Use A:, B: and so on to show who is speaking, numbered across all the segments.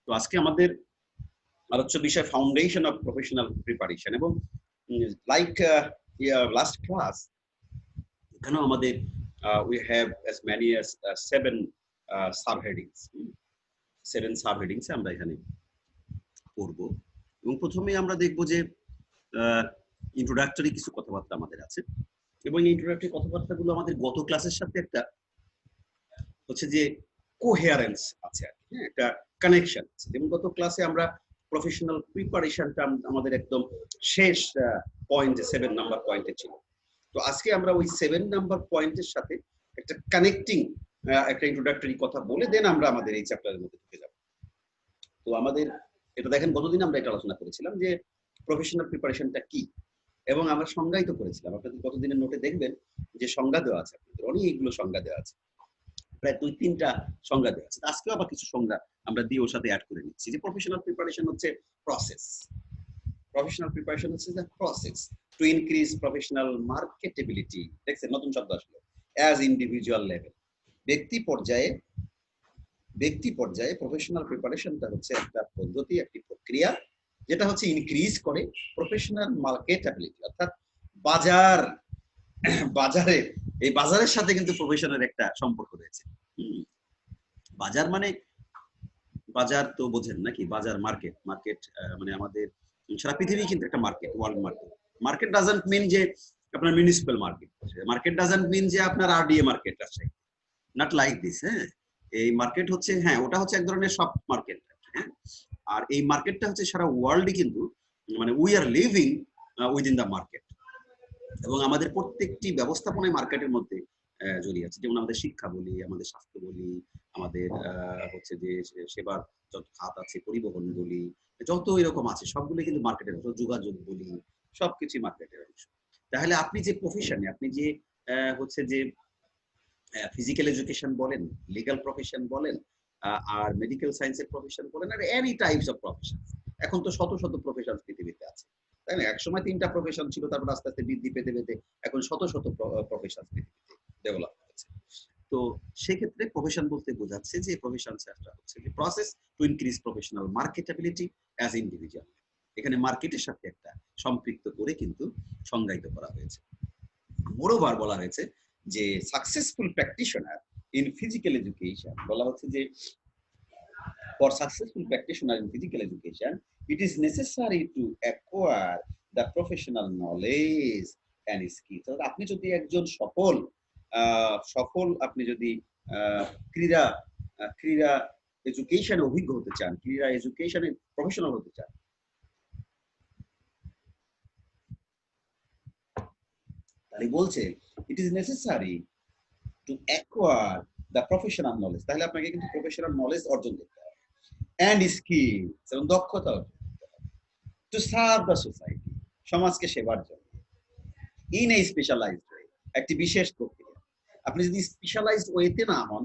A: তো আজকে আমাদের আলোচ্য বিষয় ফাউন্ডেশন অফ প্রফেশনাল প্রিপারেশন, এবং লাইক লাস্ট ক্লাস এখানেও আমাদের we have as many as 7 subheadings, 7 subheadings আমরা এখানে পড়ব। এবং প্রথমে আমরা দেখব যে ইন্ট্রোডাক্টরি কিছু কথাবার্তা আমাদের আছে, এবং এই ইন্ট্রোডাক্টরি কথাবার্তাগুলো আমাদের গত ক্লাসের সাথে একটা হচ্ছে যে কোহেয়ারেন্স আছে, হ্যাঁ, একটা কানেকশন আছে। যেমন গত ক্লাসে আমরা প্রফেশনাল প্রিপারেশনটা আমাদের একদম শেষ পয়েন্টে 7 নাম্বার পয়েন্টে ছিল। তো আজকে আমরা ওই 7 নাম্বার পয়েন্টের সাথে একটা কানেক্টিং একটা ইন্ট্রোডাক্টরি কথা বলে দেন আমরা আমাদের এই চ্যাপ্টারের মধ্যে ঢুকে যাব। তো আমাদের এটা দেখেন, গতদিন আমরা এটা আলোচনা করেছিলাম যে প্রফেশনাল প্রিপারেশনটা কি, এবং আমরা সংজ্ঞায়িত করেছিলাম। আপনাদের গতদিনের নোটে দেখবেন যে সংজ্ঞা দেওয়া আছে, আপনাদের অনেকগুলো সংজ্ঞা দেওয়া আছে, প্রায় 2-3টা সংজ্ঞা দেওয়া আছে। আজকেও আবার কিছু সংজ্ঞা আমরা দিয়ে ওর সাথে অ্যাড করে নিচ্ছি। যে প্রফেশনাল প্রিপারেশন হচ্ছে প্রসেস, প্রফেশনাল প্রিপারেশন হচ্ছে the process to increase professional marketability. দেখছেন, নতুন শব্দ আসলো, অ্যাজ ইন্ডিভিজুয়াল লেভেল। ব্যক্তি পর্যায়ে প্রফেশনাল প্রিপারেশনটা হচ্ছে একটা পদ্ধতি, একটি প্রক্রিয়া, যেটা হচ্ছে ইনক্রিজ করে প্রফেশনাল মার্কেটেবিলিটি, অর্থাৎ বাজারে এই বাজারের সাথে কিন্তু প্রফেশনের একটা সম্পর্ক রয়েছে। বাজার মানে বাজার তো বোঝেন নাকি? বাজার, মার্কেট মানে আমাদের সারা পৃথিবী কিন্তু একটা market, world market. Market doesn't mean যে আপনার municipal market, market doesn't mean যে আপনার আরডিএ মার্কেট আছে, নট লাইক দিস। হ্যাঁ, এই মার্কেট হচ্ছে, হ্যাঁ, ওটা হচ্ছে এক ধরনের সব মার্কেট। হ্যাঁ, আর এই মার্কেটটা হচ্ছে সারা ওয়ার্ল্ডে কিন্তু, মানে we are living within the market, এবং আমাদের প্রত্যেকটি ব্যবস্থাপনায় মার্কেটের মধ্যে জড়িয়ে আছে। যেমন আমাদের শিক্ষা বলি, আমাদের স্বাস্থ্য বলি, আমাদের হচ্ছে যে সেবার যত খাত আছে, পরিবহন বলি, যত এরকম আছে সবগুলো কিন্তু মার্কেটের অংশ, যোগাযোগ বলি, সবকিছু মার্কেটের অংশ। তাহলে আপনি যে প্রফেশনে, আপনি যে হচ্ছে যে ফিজিক্যাল এডুকেশন বলেন, লিগ্যাল প্রফেশন বলেন, আর মেডিকেল সায়েন্সের প্রফেশন বলেন, আর এনি টাইপস অফ প্রফেশন। এখন তো শত শত প্রফেশন পৃথিবীতে আছে, তাই না? একসময় 3টা প্রফেশন ছিল, তারপর আস্তে আস্তে বৃদ্ধি পেতে পেতে এখন শত শত প্রফেশন পৃথিবীতে ডেভেলপ হয়েছে। তো সেক্ষেত্রে প্রফেশন বলতে বোঝাচ্ছে যে প্রফেশন হচ্ছে যে process to increase professional marketability as individual. এখানে মার্কেটের সাথে একটা সম্পৃক্ত করে কিন্তু সংজ্ঞায়িত করা হয়েছে। মোরওভার বলা হয়েছে যে successful practitioner in physical education, বলা হচ্ছে যে for successful practitioner in physical education it is necessary to acquire the professional knowledge and skills. আপনি যদি একজন সফল আপনি যদি ক্রীড়া এডুকেশনে অভিজ্ঞ হতে চান, ক্রীড়া এডুকেশনে প্রফেশনাল হতে চান, তাহলে বলছে it is necessary to acquire the professional knowledge, তাহলে আপনাকে কিন্তু প্রফেশনাল নলেজ অর্জন করতে হবে, and skills, এবং দক্ষতা অর্জন করতে হবে, to serve the society, সমাজকে সেবার জন্য, in a specialized way, একটি বিশেষ প্রক্রিয়া। আপনি যদি স্পেশালাইজড ওয়েতে না হন,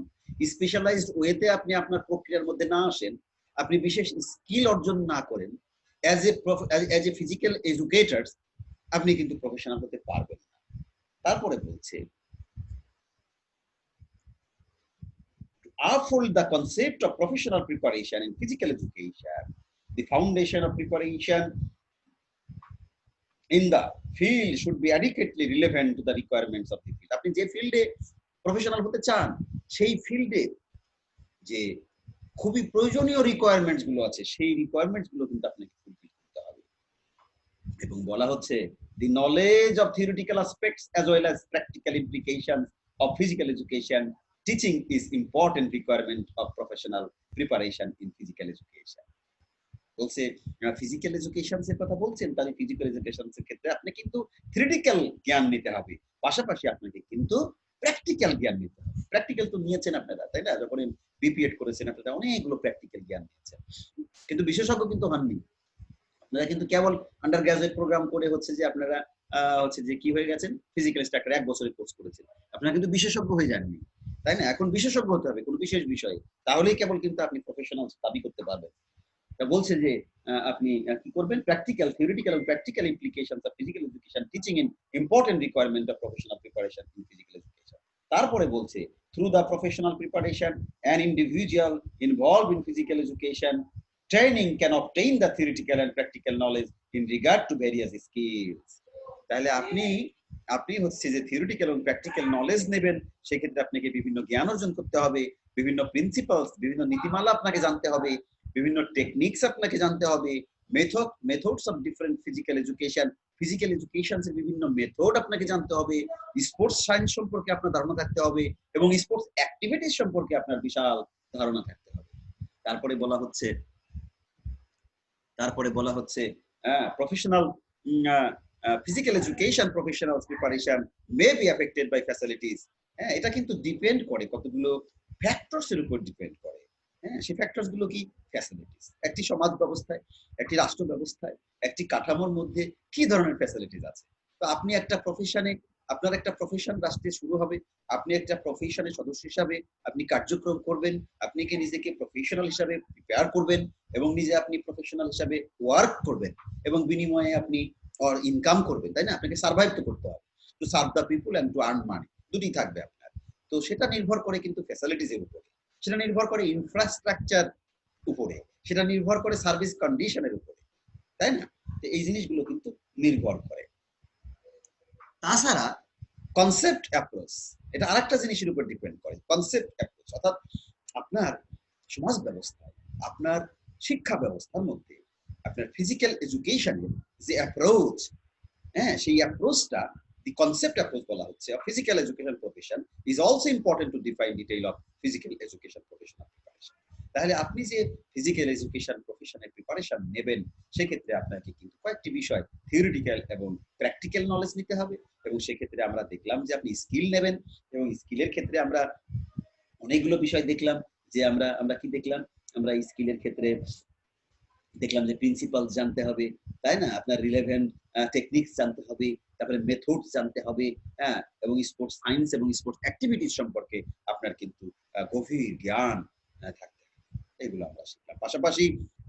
A: স্পেশালাইজড ওয়েতে আপনি আপনার প্রক্রিয়ার মধ্যে না আসেন, আপনি বিশেষ স্কিল অর্জন না করেন অ্যাজ এ ফিজিক্যাল এডুকেটরস, আপনি কিন্তু প্রফেশনাল হতে পারবেন না। তারপরে বলছে uphold the concept of professional preparation in physical education, the foundation of preparation in the field should be adequately relevant to the requirements of the field. আপনি যে ফিল্ডে প্রফেশনাল হতে চান, সেই ফিল্ডে যে খুবই প্রয়োজনীয় রিকোয়ারমেন্টস গুলো আছে, সেই রিকোয়ারমেন্টস গুলো কিন্তু আপনাকে ফুলফিল করতে হবে। এবং বলা হচ্ছে the knowledge of theoretical aspects as well as practical implications of physical education teaching is important requirement of professional preparation in physical education. বলছে ফিজিক্যাল এডুকেশন এর কথা বলছেন, তাহলে ফিজিক্যাল এডুকেশন এর ক্ষেত্রে আপনি কিন্তু থিওরিটিক্যাল জ্ঞান নিতে হবে, পাশাপাশি আপনাকে কিন্তু প্র্যাকটিক্যাল জ্ঞান নিতে হবে। প্র্যাকটিক্যাল তো নিয়েছেন আপনারা, তাই না? যখন বিপিএড করেছেন আপনারা অনেকগুলো প্র্যাকটিক্যাল জ্ঞান নিয়েছেন, কিন্তু বিশেষজ্ঞ কিন্তু হননি। আপনারা কিন্তু কেবল আন্ডার গ্রাজুয়েট প্রোগ্রাম করে হচ্ছে যে আপনারা হচ্ছে যে কি হয়ে গেছেন, ফিজিক্যাল ইনস্ট্রাক্টর 1 বছরের কোর্স করেছেন, আপনারা কিন্তু বিশেষজ্ঞ হয়ে যাননি, তাই না? এখন বিশেষজ্ঞ হতে হবে কোনো বিশেষ বিষয়ে, তাহলেই কেবল কিন্তু আপনি প্রফেশনাল দাবি করতে পারবেন। বলছে যে আপনি কি করবেন, প্র্যাকটিক্যাল, থিওরিটিক্যাল এবং practical implications of physical education teaching in important requirement of professional preparation in physical education. তারপরে বলছে through the professional preparation an individual involved in physical education training can obtain the theoretical and practical knowledge in regard to various skills. তাহলে আপনি হচ্ছে যে theoretical এবং practical knowledge নেবেন, সেক্ষেত্রে আপনাকে বিভিন্ন জ্ঞান অর্জন করতে হবে, বিভিন্ন প্রিন্সিপালস, বিভিন্ন নীতিমালা আপনাকে জানতে হবে, বিভিন্ন টেকনিক্স আপনাকে জানতে হবে, methods of different physical education এর বিভিন্ন মেথড আপনাকে জানতে হবে, স্পোর্টস সায়েন্স সম্পর্কে আপনার ধারণা থাকতে হবে এবং স্পোর্টস অ্যাক্টিভিটিস সম্পর্কে আপনার বিশাল ধারণা থাকতে হবে। তারপরে বলা হচ্ছে professional physical education professionals preparation may be affected by facilities. এটা কিন্তু ডিপেন্ড করে কতগুলো ফ্যাক্টরস এর উপর ডিপেন্ড করে। সেই ফ্যাক্টরস গুলো কি? ফ্যাসিলিটিস। একটি সমাজ ব্যবস্থায়, একটি রাষ্ট্র ব্যবস্থায়, একটি কাঠামোর মধ্যে কি ধরনের ফ্যাসিলিটিস আছে। তো আপনি একটা প্রফেশনে, আপনার একটা প্রফেশন রাষ্ট্রে শুরু হবে, আপনি একটা প্রফেশনের সদস্য হিসাবে আপনি কার্যক্রম করবেন, আপনি কি নিজেকে প্রফেশনাল হিসাবে প্রিপেয়ার করবেন এবং আপনি প্রফেশনাল হিসাবে ওয়ার্ক করবেন এবং বিনিময়ে আপনি ইনকাম করবেন, তাই না? আপনাকে সার্ভাইভ তো করতে হবে, to serve the people and to earn money, দুটি থাকবে আপনার। তো সেটা নির্ভর করে কিন্তু ফ্যাসিলিটিস এর উপরে, সেটা নির্ভর করে ইনফ্রাস্ট্রাকচার উপরে, সেটা নির্ভর করে সার্ভিস কন্ডিশনের উপরে, তাই না? তো এই জিনিসগুলো কিন্তু নির্ভর করে। তাছাড়া কনসেপ্ট অ্যাপ্রোচ, এটা আরেকটা জিনিসের উপর ডিপেন্ড করে। কনসেপ্ট অ্যাপ্রোচ অর্থাৎ আপনার সমাজ ব্যবস্থায়, আপনার শিক্ষা ব্যবস্থার মধ্যে আপনার ফিজিক্যাল এডুকেশনের যে অ্যাপ্রোচ, সেই অ্যাপ্রোচটা the concept approach বলা হচ্ছে of physical education profession is also important to define detail of physical education professional preparation. তাহলে আপনি যে ফিজিক্যাল এডুকেশন প্রফেশনের প্রিপারেশন নেবেন, সেক্ষেত্রে আপনাকে কিন্তু কয়েকটি বিষয় থিওরিটিক্যাল এবং প্র্যাকটিক্যাল নলেজ নিতে হবে। এবং সেক্ষেত্রে আমরা দেখলাম যে আপনি স্কিল নেবেন, এবং স্কিলের ক্ষেত্রে আমরা অনেকগুলো বিষয় দেখলাম। যে আমরা কি দেখলাম? আমরা স্কিলের ক্ষেত্রে দেখলাম যে প্রিন্সিপাল জানতে হবে, তাই না? আপনার রিলেভেন্ট টেকনিক্স জানতে হবে, তারপরে মেথড জানতে হবে, এবং স্পোর্টস সায়েন্স এবং স্পোর্টস অ্যাক্টিভিটিস সম্পর্কে আপনার কিন্তু গভীর জ্ঞান থাকতে হবে। এগুলো আমরা শিখলাম। পাশাপাশি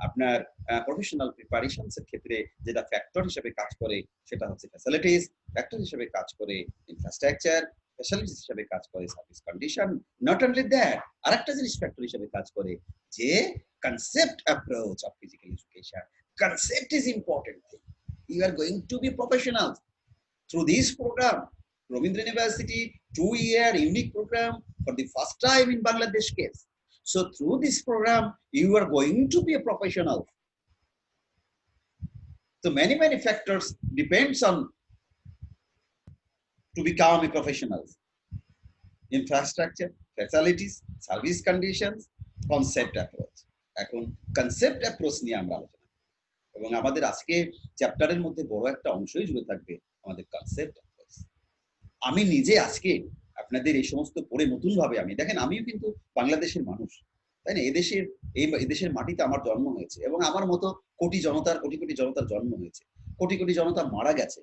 A: আপনার প্রফেশনাল প্রিপারেশনস এর ক্ষেত্রে যেটা ফ্যাক্টর হিসেবে কাজ করে সেটা হচ্ছে ফ্যাসিলিটিস, ফ্যাক্টর হিসেবে কাজ করে ইনফ্রাস্ট্রাকচার, ফ্যাসিলিটিস হিসেবে কাজ করে service condition. Not only that, আরেকটা জিনিস ফ্যাক্টর হিসেবে কাজ করে যে concept approach of physical education. Concept is important thing. You are going to be professionals through this program, Rabindra University 2-year unique program for the first time in Bangladesh case. So through this program, you are going to be a professional. So many factors depends on to become a professional. Infrastructure, facilities, service conditions, concept approach. এখন concept approach নিয়ে আমরা আলোচনা করব, এবং আমাদের আজকে চ্যাপ্টারের মধ্যে বড় একটা অংশই জুড়ে থাকবে আমাদের কনসেপ্ট অ্যাপ্রোচ। আমি নিজে আজকে আপনাদের এই সমস্ত পড়ে নতুন ভাবে, আমি দেখেন আমিও কিন্তু বাংলাদেশের মানুষ, তাই না? এদেশের মাটিতে আমার জন্ম হয়েছে, এবং আমার মতো কোটি কোটি জনতার জন্ম হয়েছে, কোটি কোটি জনতা মারা গেছে,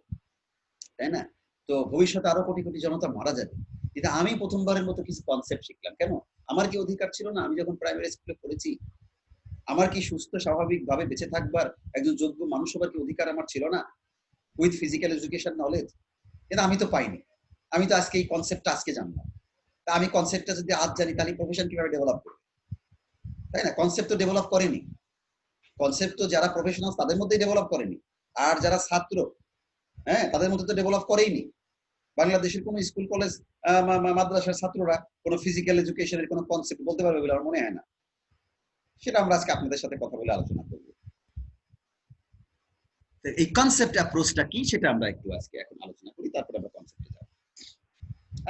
A: তাই না? তো ভবিষ্যতে আরো কোটি কোটি জনতা মারা যাবে, কিন্তু আমি প্রথমবারের মতো কিছু কনসেপ্ট শিখলাম। কেন? আমার কি অধিকার ছিল না? আমি যখন প্রাইমারি স্কুলে পড়েছি, আমার কি সুস্থ স্বাভাবিক ভাবে বেঁচে থাকবার একজন যোগ্য মানুষ হবার কি অধিকার আমার ছিল না উইথ ফিজিক্যাল এডুকেশন নলেজ? কিন্তু আমি তো পাইনি। আমি তো আজকে এই কনসেপ্টটা আজকে জানলাম। তা আমি কনসেপ্টটা যদি আজ জানি, তাহলে প্রফেশন কিভাবে ডেভেলপ করবে, তাই না? কনসেপ্ট তো ডেভেলপ করেনি, কনসেপ্ট তো যারা প্রফেশনাল তাদের মধ্যেই ডেভেলপ করেনি, আর যারা ছাত্র, তাদের মধ্যে তো ডেভেলপ করেইনি। বাংলাদেশের কোন স্কুল কলেজ মাদ্রাসার ছাত্ররা কোন ফিজিক্যাল এডুকেশনের কোন কনসেপ্ট বলতে পারবে বলে আমার মনে হয় না। সেটা আমরা আজকে আপনাদের সাথে কথা বলে আলোচনা করব। এই কনসেপ্ট অ্যাপ্রোচটা কি সেটা আমরা একটু আজকে এখন আলোচনা করি, তারপর আমরা কনসেপ্টে যাব।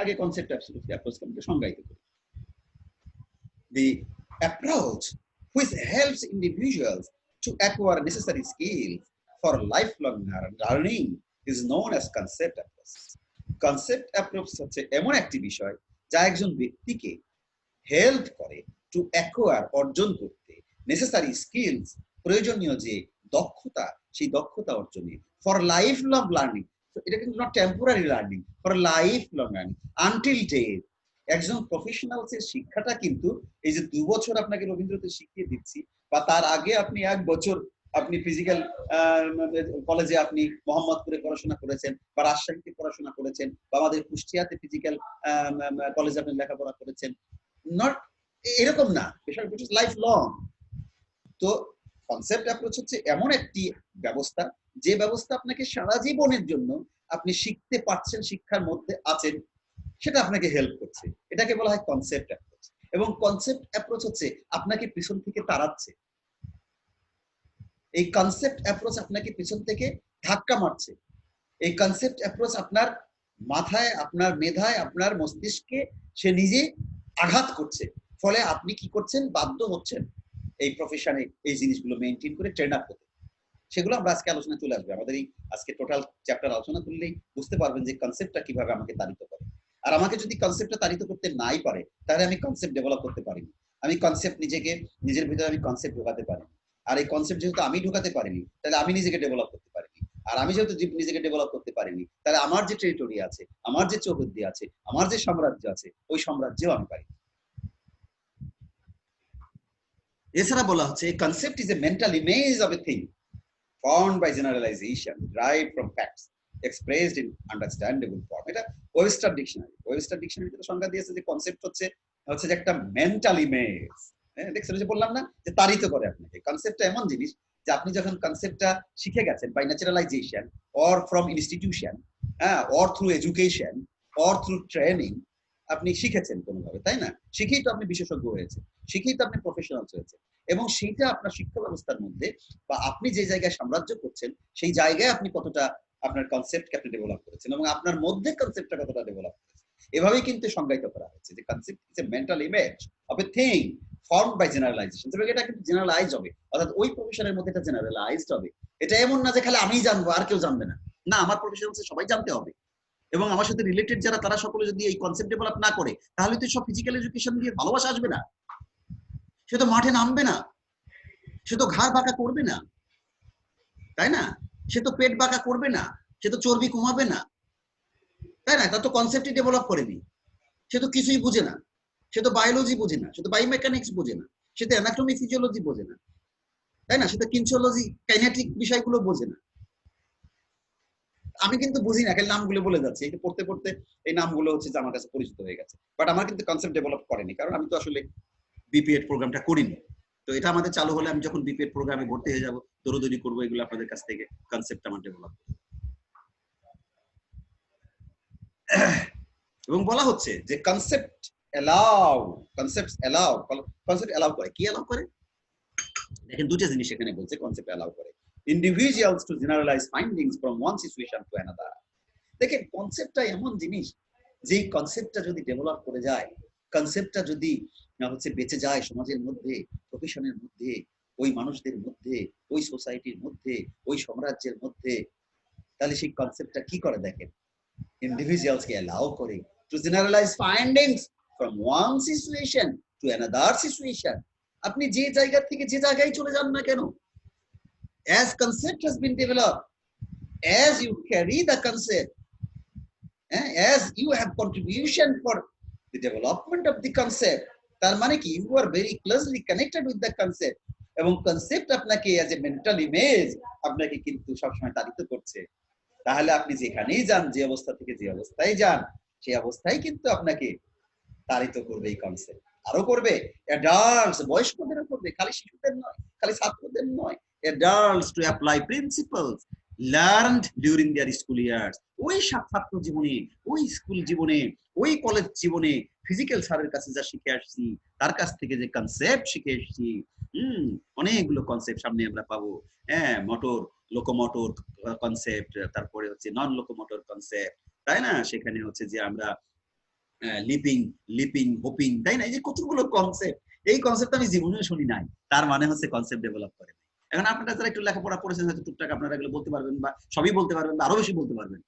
A: আগে কনসেপ্ট অ্যাপ্রোচকে আমরা সংজ্ঞায়িত করি। The approach which helps individuals to acquire necessary skills for lifelong learning is known as concept approach. Concept approach হচ্ছে এমন একটি বিষয় যা একজন ব্যক্তিকে হেল্প করে টু অ্যাকোয়ার, অর্জন করতে, নেসেসারি স্কিলস, প্রয়োজনীয় যে দক্ষতা, সেই দক্ষতা অর্জনে, ফর লাইফ লং লার্নিং। এটা কিন্তু not temporary learning, for life long learning until death. একজন প্রফেশনালস এর শিক্ষাটা কিন্তু এই যে 2 বছর আপনাকে রবীন্দ্রতে শিখিয়ে দিচ্ছি, বা তার আগে আপনি 1 বছর আপনি ফিজিক্যাল কলেজে আপনি মোহাম্মদপুরে পড়াশোনা করেছেন, বা রাজশাহীতে পড়াশোনা করেছেন, বা আমাদের কুষ্টিয়াতে ফিজিক্যাল কলেজে আপনি লেখাপড়া করেছেন, নট এরকম না, বিষয়টা লাইফ লং। তো কনসেপ্ট অ্যাপ্রোচ হচ্ছে এমন একটি ব্যবস্থা, যে ব্যবস্থা আপনাকে সারা জীবনের জন্য আপনি শিখতে পারছেন, শিক্ষার মধ্যে আছেন, সেটা আপনাকে হেল্প করছে। এটাকে বলা হয় কনসেপ্ট অ্যাপ্রোচ। এবং কনসেপ্ট অ্যাপ্রোচ হচ্ছে আপনাকে পিছন থেকে তাড়াচ্ছে। এই কনসেপ্ট অ্যাপ্রোচ আপনাকে পিছন থেকে ধাক্কা মারছে। এই কনসেপ্ট অ্যাপ্রোচ আপনার মাথায়, আপনার মেধায়, আপনার মস্তিষ্কে সে নিজে আঘাত করছে। ফলে আপনি কি করছেন? বাধ্য হচ্ছেন এই প্রফেশনে এই জিনিসগুলো মেনটেন করে ট্রেন আপ করতে। সেগুলো আমরা আজকে আলোচনা চলে আসবে। আমাদের এই আজকে টোটাল চ্যাপ্টার আলোচনা করলেই বুঝতে পারবেন যে কনসেপ্টটা কিভাবে আমাকে তাড়িত করে। আর আমাকে যদি কনসেপ্টটা তাড়িত করতে নাই পারে, তাহলে আমি কনসেপ্ট ডেভেলপ করতে পারিনি। আমি কনসেপ্ট নিজের ভিতরে আমি কনসেপ্ট ঢোকাতে পারিনি। আর এই কনসেপ্ট যেহেতু আমি ঢোকাতে পারিনি, তাহলে আমি নিজেকে ডেভেলপ করতে পারিনি। আর আমি যেহেতু নিজেকে ডেভেলপ করতে পারিনি, তাহলে আমার যে টেরিটরি আছে, আমার যে চৌহদ্দি আছে, আমার যে সাম্রাজ্য আছে, ওই সাম্রাজ্যেও আমি পারি। এছাড়া বলা হচ্ছে concept is a mental image of a thing formed by generalization derived from facts expressed in understandable form. এটা ওয়েবস্টার ডিকশনারিতে সংজ্ঞা দিয়েছে যে কনসেপ্ট হচ্ছে যে একটা মেন্টাল ইমেজ। হ্যাঁ, দেখছেন যে বললাম না যে তাড়িত করে আপনাকে। কনসেপ্টটা এমন জিনিস যে আপনি যখন কনসেপ্টটা শিখে গেছেন by naturalization or from institution, হ্যাঁ, or through education or through training, আপনি শিখেছেন কোনোভাবে, তাই না? শিখেই তো আপনি বিশেষজ্ঞ হয়েছে, শিখেই তো আপনি প্রফেশনাল হয়েছে। এবং সেইটা আপনার শিক্ষা ব্যবস্থার মধ্যে বা আপনি যে জায়গায় সাম্রাজ্য করছেন সেই জায়গায় আপনি কতটা আপনার কনসেপ্টকে আপনি ডেভেলপ করেছেন এবং আপনার মধ্যে কনসেপ্টটা কতটা ডেভেলপ করেছেন, এভাবেই কিন্তু সংজ্ঞায়িত করা হয়েছে যে concept is a mental image of a thing formed by generalization. তবে এটা কিন্তু জেনারেলাইজ হবে, অর্থাৎ ওই প্রফেশনের মধ্যে এটা জেনারেলাইজড হবে। এটা এমন না যে খালি আমিই জানবো আর কেউ জানবে না। না, আমার প্রফেশন হচ্ছে সবাই জানতে হবে। এবং আমার সাথে রিলেটেড যারা, তারা সকলে যদি এই কনসেপ্ট ডেভেলপ না করে, তাহলে তো সব ফিজিক্যাল এডুকেশন দিয়ে ভালোবাসা আসবে না। সে তো মাঠে নামবে না, সে তো ঘাড় বাঁকা করবে না, তাই না? সে তো পেট বাঁকা করবে না, সে তো চর্বি কমাবে না, তাই না? তার তো কনসেপ্টই ডেভেলপ করেনি। সে তো কিছুই বুঝে না, সে তো বায়োলজি বোঝে না, সে তো বায়োমেকানিক্স বোঝে না, সে তো অ্যানাটমি ফিজিওলজি বোঝে না, তাই না? সে তো কিনসিওলজি কাইনেটিক বিষয়গুলো বোঝে না। আমি কিন্তু বুঝি না, খালি নামগুলো বলে যাচ্ছি। এই পড়তে পড়তে এই নামগুলো হচ্ছে যে আমার কাছে পরিচিত হয়ে গেছে, বাট আমার কিন্তু কনসেপ্ট ডেভেলপ করেনি, কারণ আমি তো আসলে বিপিএড প্রোগ্রামটা করিনি। তো এটা আমাদের চালু হলে আমি যখন বিপিএড প্রোগ্রামে ভর্তি হয়ে যাব, দৌড়দৌড়ি করবো এগুলো আপনাদের কাছ থেকে, কনসেপ্ট আমার ডেভেলপ। এবং বলা হচ্ছে যে কনসেপ্ট এলাও করে। কি এলাও করে? দেখেন, দুটো জিনিস এখানে বলছে কনসেপ্ট এলাও করে। Individuals to generalize findings from one situation to another. দেখেন, কনসেপ্টটা এমন জিনিস, যেই কনসেপ্টটা যদি ডেভেলপ করে যায়, কনসেপ্টটা যদি হচ্ছে বেঁচে যায় সমাজের মধ্যে, প্রফেশনের মধ্যে, ওই মানুষদের মধ্যে, ওই সোসাইটির মধ্যে, ওই সাম্রাজ্যের মধ্যে, তাহলে সেই কনসেপ্টটা কি করে দেখেন, individuals কে allow করে to generalize findings from one situation to another situation. আপনি যে জায়গা থেকে যে জায়গায় চলে যান না কেন, as concept has been developed, as you carry the concept, as you have contribution for the development of the concept, তার মানে কি you are very closely connected with the concept, এবং কনসেপ্ট আপনাকে as a mental image আপনাকে কিন্তু সবসময় তাড়িত করছে। তাহলে আপনি যেখানেই যান, যে অবস্থা থেকে যে অবস্থায় যান, সেই অবস্থায় কিন্তু আপনাকে তাড়িত করবে এই কনসেপ্ট। আরো করবে অ্যাডাল্টস, বয়স্কদেরও করবে, খালি শিশুদের নয়, খালি ছাত্রদের নয়। Adults to apply principles learned during their school years. ওই ছাত্র জীবনে, ওই স্কুল জীবনে, ওই কলেজ জীবনে ফিজিক্যাল স্যারের কাছে যা শিখে আসছি, তার কাছ থেকে যে কনসেপ্ট শিখে এসেছি, অনেকগুলো কনসেপ্ট সামনে আমরা পাবো। হ্যাঁ, লোকোমোটর কনসেপ্ট, তারপরে হচ্ছে নন লোকোমোটর কনসেপ্ট, তাই না? সেখানে হচ্ছে যে আমরা লিপিং হোপিং, তাই না? এই যে কতগুলো কনসেপ্ট, এই কনসেপ্ট আমি জীবনে শুনি নাই, তার মানে হচ্ছে কনসেপ্ট ডেভেলপ করে। এখন আপনারা যারা একটু লেখাপড়া করেছেন, হয়তো টুকটাক আপনারা এগুলো বলতে পারবেন, বা সবই বলতে পারবেন, বা আরো বেশি বলতে পারবেন,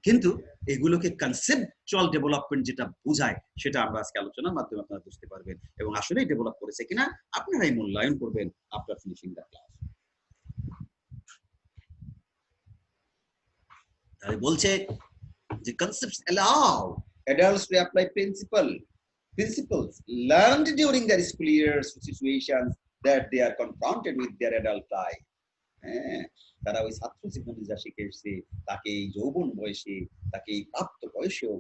A: কিন্তু এগুলোকে কনসেপ্টুয়াল ডেভেলপমেন্ট যেটা বোঝায়, সেটা আমরা আজকে আলোচনার মাধ্যমে আপনারা বুঝতে পারবেন, এবং আসলেই ডেভেলপ করেছে কিনা আপনারাই মূল্যায়ন করবেন আফটার ফিনিশিং দ্য ক্লাস। তাহলে বলছে যে concepts allow adults to apply principles learned during their school years to situations that they are confronted with their adult life. তারা ওই ছাত্র জীবনে যা শিখে এসেছে, তাকে এই যৌবন বয়সে, তাকে এই প্রাপ্ত বয়সেও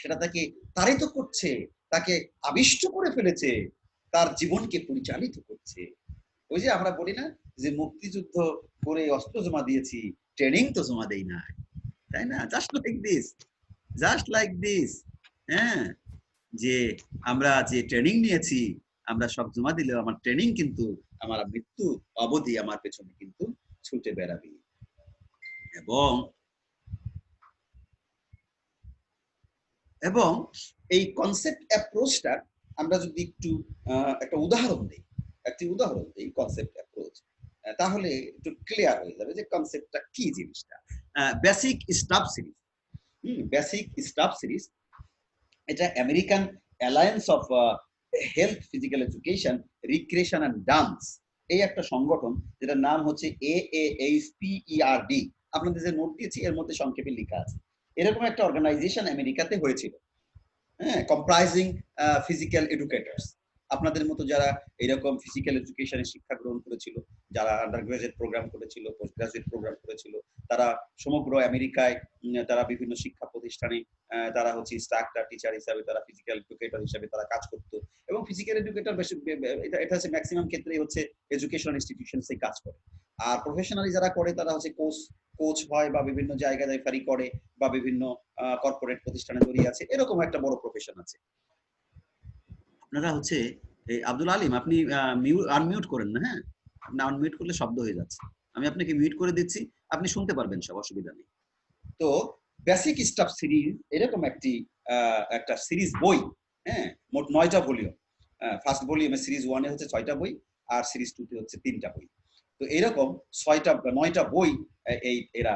A: সেটা তাকে তাড়িত করছে, তাকে আবিষ্ট করে ফেলেছে, তার জীবনকে পরিচালিত করছে। ওই যে আমরা বলি না যে মুক্তিযুদ্ধ করে অস্ত্র জমা দিয়েছি, ট্রেনিং তো জমা দেই না, তাই না? জাস্ট লাইক দিস, হ্যাঁ, যে আমরা যে ট্রেনিং নিয়েছি, আমরা সব জমা দিলেও আমার ট্রেনিং কিন্তু আমার মৃত্যু অবধি আমার পেছনে কিন্তু ছুটে বেড়াবে। এবং এবং এই কনসেপ্ট অ্যাপ্রোচটা আমরা যদি একটু একটা উদাহরণ দিই, কনসেপ্ট অ্যাপ্রোচ, তাহলে একটু ক্লিয়ার হয়ে যাবে যে কনসেপ্টটা কি জিনিসটা। Basic stuff series, basic stuff series, এটা American alliance of health, physical education, recreation and dance, এই একটা সংগঠন যেটার নাম হচ্ছে AAHPERD। আপনাদের যে নোট দিয়েছি এর মধ্যে সংক্ষেপে লেখা আছে। এরকম একটা অর্গানাইজেশন আমেরিকাতে হয়েছিল, হ্যাঁ, কম্প্রাইজিং ফিজিক্যাল এডুকেটরস, আপনাদের মতো যারা এরকম ফিজিক্যাল এডুকেশনের শিক্ষা গ্রহণ করেছিল, যারা আন্ডার গ্রাজুয়েট প্রোগ্রাম করেছিল, পোস্ট গ্রাজুয়েট প্রোগ্রাম করেছিল, তারা সমগ্র আমেরিকায় তারা বিভিন্ন শিক্ষা প্রতিষ্ঠানে তারা হচ্ছে ইনস্ট্রাক্টর, টিচার হিসাবে, তারা ফিজিক্যাল এডুকেটর হিসাবে তারা কাজ করতো। এবং ফিজিক্যাল এডুকেটর বেশি এটা হচ্ছে ম্যাক্সিমাম ক্ষেত্রেই হচ্ছে এডুকেশন ইনস্টিটিউশনসে কাজ করে। আর প্রফেশনালি যারা করে তারা হচ্ছে কোচ হয় বা বিভিন্ন জায়গায় রেফারি করে বা বিভিন্ন কর্পোরেট প্রতিষ্ঠানে জড়িয়ে আছে, এরকম একটা বড় প্রফেশন আছে। আপনারা হচ্ছে এই আব্দুল আলিম, আপনি আনমিউট করেন না, হ্যাঁ, আপনি আনমিউট করলে শব্দ হয়ে যাচ্ছে। আমি আপনাকে মিউট করে দিচ্ছি, আপনি শুনতে পারবেন, সব অসুবিধা নেই। তো বেসিক স্টাফ সিরিজ এরকম একটা সিরিজ বই, হ্যাঁ, মোট 9টা ভলিউম। ফার্স্ট ভলিউমে সিরিজ 1-এ হচ্ছে 6টা বই, আর সিরিজ 2-তে হচ্ছে 3টা বই। তো এরকম 9টা বই এরা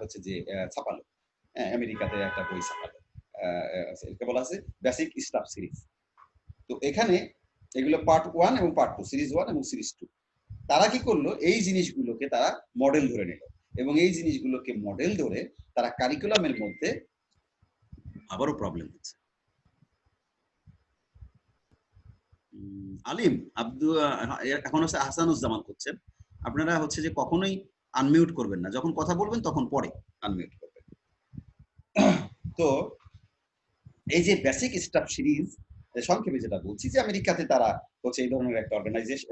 A: হচ্ছে যে ছাপালো, আমেরিকাতে একটা বই ছাপালো, কেবল আছে বেসিক স্টাফ সিরিজ। তো এখানে এগুলো পার্ট 1 এবং পার্ট 2, সিরিজ 1 এবং সিরিজ 2। তারা কি করলো, এই জিনিসগুলোকে তারা মডেল ধরে নিল, এবং এই জিনিসগুলোকে মডেল ধরে তারা কারিকুলামের মধ্যে, আবারও প্রবলেম হচ্ছে। আলিম এখন হচ্ছে হাসানুজ্জামান করছেন। আপনারা হচ্ছে যে কখনোই আনমিউট করবেন না, যখন কথা বলবেন তখন পরে আনমিউট করবেন। তো এই যে বেসিক স্টাফ সিরিজ, সংক্ষেপে যেটা বলছি, যে আমেরিকাতে তারা হচ্ছে এই ধরনের একটা অর্গানাইজেশন,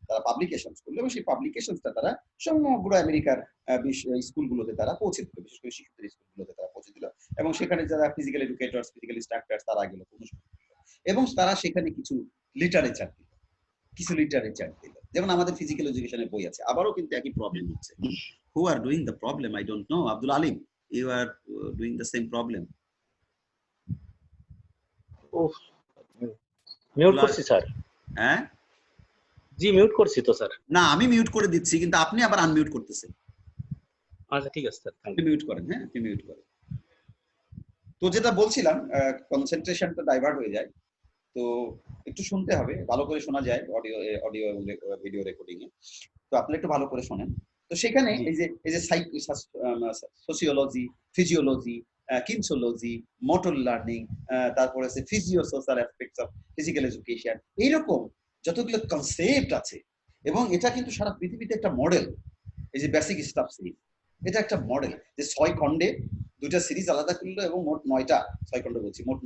A: তারা পাবলিকেশন করলো, এবং সেই পাবলিকেশনটা তারা সমগ্র আমেরিকার স্কুলগুলোতে তারা পৌঁছে দিল, বিশেষ করে শিশুদের স্কুলগুলোতে তারা পৌঁছে দিল। এবং সেখানে যারা ফিজিক্যাল এডুকেটরস, ফিজিক্যাল ইনস্ট্রাক্টরস, তারা গেল প্রমোশন, এবং তারা সেখানে কিছু লিটারেচার দিল, যেমন আমাদের ফিজিক্যাল এডুকেশনের বই আছে। আবারও কিন্তু একই প্রবলেম হচ্ছে। Who are doing the problem? I don't know. Abdul Alim, you are doing the same problem.
B: Mute করছি স্যার।
A: হ্যাঁ,
B: জি মিউট করছি তো স্যার।
A: না, আমি মিউট করে দিচ্ছি, কিন্তু আপনি আবার আনমিউট করতেছেন।
B: আচ্ছা ঠিক আছে স্যার,
A: আপনি মিউট করেন। হ্যাঁ, আপনি মিউট করেন। তো যেটা বলছিলাম, কনসেন্ট্রেশনটা ডাইভার্ট হয়ে যায়। তো একটু শুনতে হবে, ভালো করে শোনা যায় অডিও এবং ভিডিও রেকর্ডিং এ। তো আপনি একটু ভালো করে শোনেন। তো সেখানে এই যে সোসিওলজি, ফিজিওলজি, কিনসোলজি, মোটর লার্নিং, তারপরে আছে physio social aspects of physical education, এইরকম যতগুলো কনসেপ্ট আছে, এবং এটা কিন্তু সারা পৃথিবীতে একটা মডেল। এই যে বেসিক স্টাফ সিরিজ, এটা একটা মডেল, যে 6 খণ্ডে 2টা সিরিজ আলাদা করলো, এবং মোট 9টা, 6 খণ্ড বলছি, মোট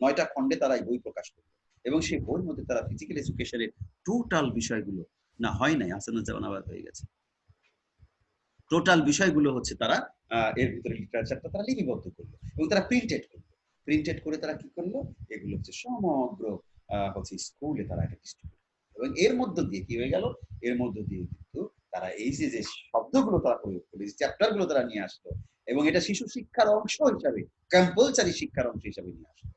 A: 9টা খণ্ডে তারা এই বই প্রকাশ করলো। এবং সেই বইয়ের মধ্যে তারা ফিজিক্যাল এডুকেশনের টোটাল বিষয়গুলো, না হয় নাই, হাসানুজ্জামান আবার হয়ে গেছে, টোটাল বিষয়গুলো হচ্ছে তারা এর ভিতরে লিটারেচারটা তারা লিপিবদ্ধ করলো, এবং তারা প্রিন্টেড করে তারা কি করলো, এগুলো হচ্ছে সমগ্র হচ্ছে স্কুলে তারা এটা ডিস্ট্রিবিউট, এবং এর মধ্য দিয়ে কি হয়ে গেল, এর মধ্য দিয়ে কিন্তু তারা এই যে শব্দগুলো তারা প্রয়োগ করলো, চ্যাপ্টার গুলো তারা নিয়ে আসলো, এবং এটা শিশু শিক্ষার অংশ হিসাবে, কম্পালসারি শিক্ষার অংশ হিসাবে নিয়ে আসলো।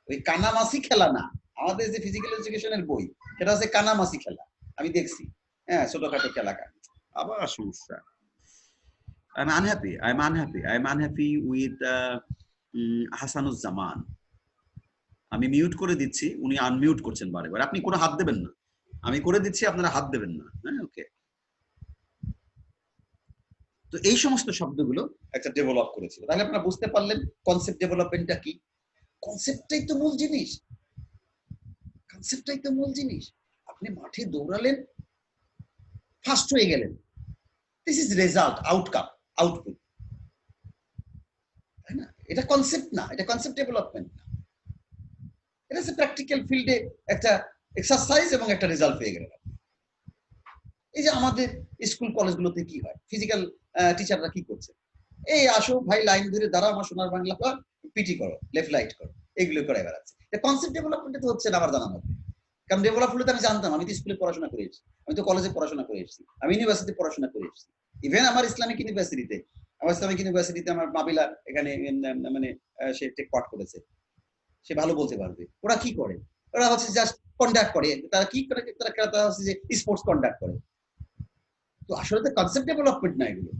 A: ওই কানামাসি খেলা না, আমাদের যে ফিজিক্যাল এডুকেশনের বই, সেটা হচ্ছে কানামাসি খেলা, আমি দেখছি, হ্যাঁ, ছোটখাটো খেলা। আবার সমস্যা। I'm unhappy with Hasanuzzaman. আমি মিউট করে দিচ্ছি, উনি আনমিউট করছেন বারে। আপনি কোনো হাত দেবেন না, আমি করে দিচ্ছি, আপনারা হাত দেবেন না। হ্যাঁ, ওকে। তো এই সমস্ত শব্দগুলো একটা ডেভেলপ করেছিল। তাহলে আপনারা বুঝতে পারলেন কনসেপ্ট ডেভেলপমেন্টটা কি। কনসেপ্টটাই তো মূল জিনিস। আপনি মাঠে দৌড়ালেন, ফার্স্ট হয়ে গেলেন, দিস ইজ রেজাল্ট, আউটপুট, তাই না? এটা কনসেপ্ট না, এটা কনসেপ্ট ডেভেলপমেন্ট না, এটা হচ্ছে প্র্যাকটিক্যাল ফিল্ডে একটা এক্সারসাইজ এবং একটা রেজাল্ট পেয়ে গেলেন। এই যে আমাদের স্কুল কলেজগুলোতে কি হয়, ফিজিক্যাল টিচাররা কি করছে, এই আসো ভাই লাইন ধরে দাঁড়াও, আমার সোনার বাংলা পড়, পিটি করো, লেফট রাইট করো, এগুলো করে বেড়াচ্ছে। কনসেপ্ট ডেভেলপমেন্ট তো হচ্ছে না আমার জানার মধ্যে। কারণ ডেভেলপ হলে তো আমি জানতাম, আমি তো স্কুলে পড়াশোনা করে এসেছি, আমি তো কলেজে পড়াশোনা করে এসেছি, আমি ইউনিভার্সিটি পড়াশোনা করে এসেছি। ইভেন আমার ইসলামিক ইউনিভার্সিটিতে আমার মাবিলা এখানে মানে সে টেক পার্ট করেছে, সে ভালো বলতে পারবে। ওরা কি করে, ওরা হচ্ছে জাস্ট কন্ডাক্ট করে, তারা কি করে, তারা হচ্ছে যে স্পোর্টস কন্ডাক্ট করে। তো আসলে তো কনসেপ্ট ডেভেলপমেন্ট না এগুলো,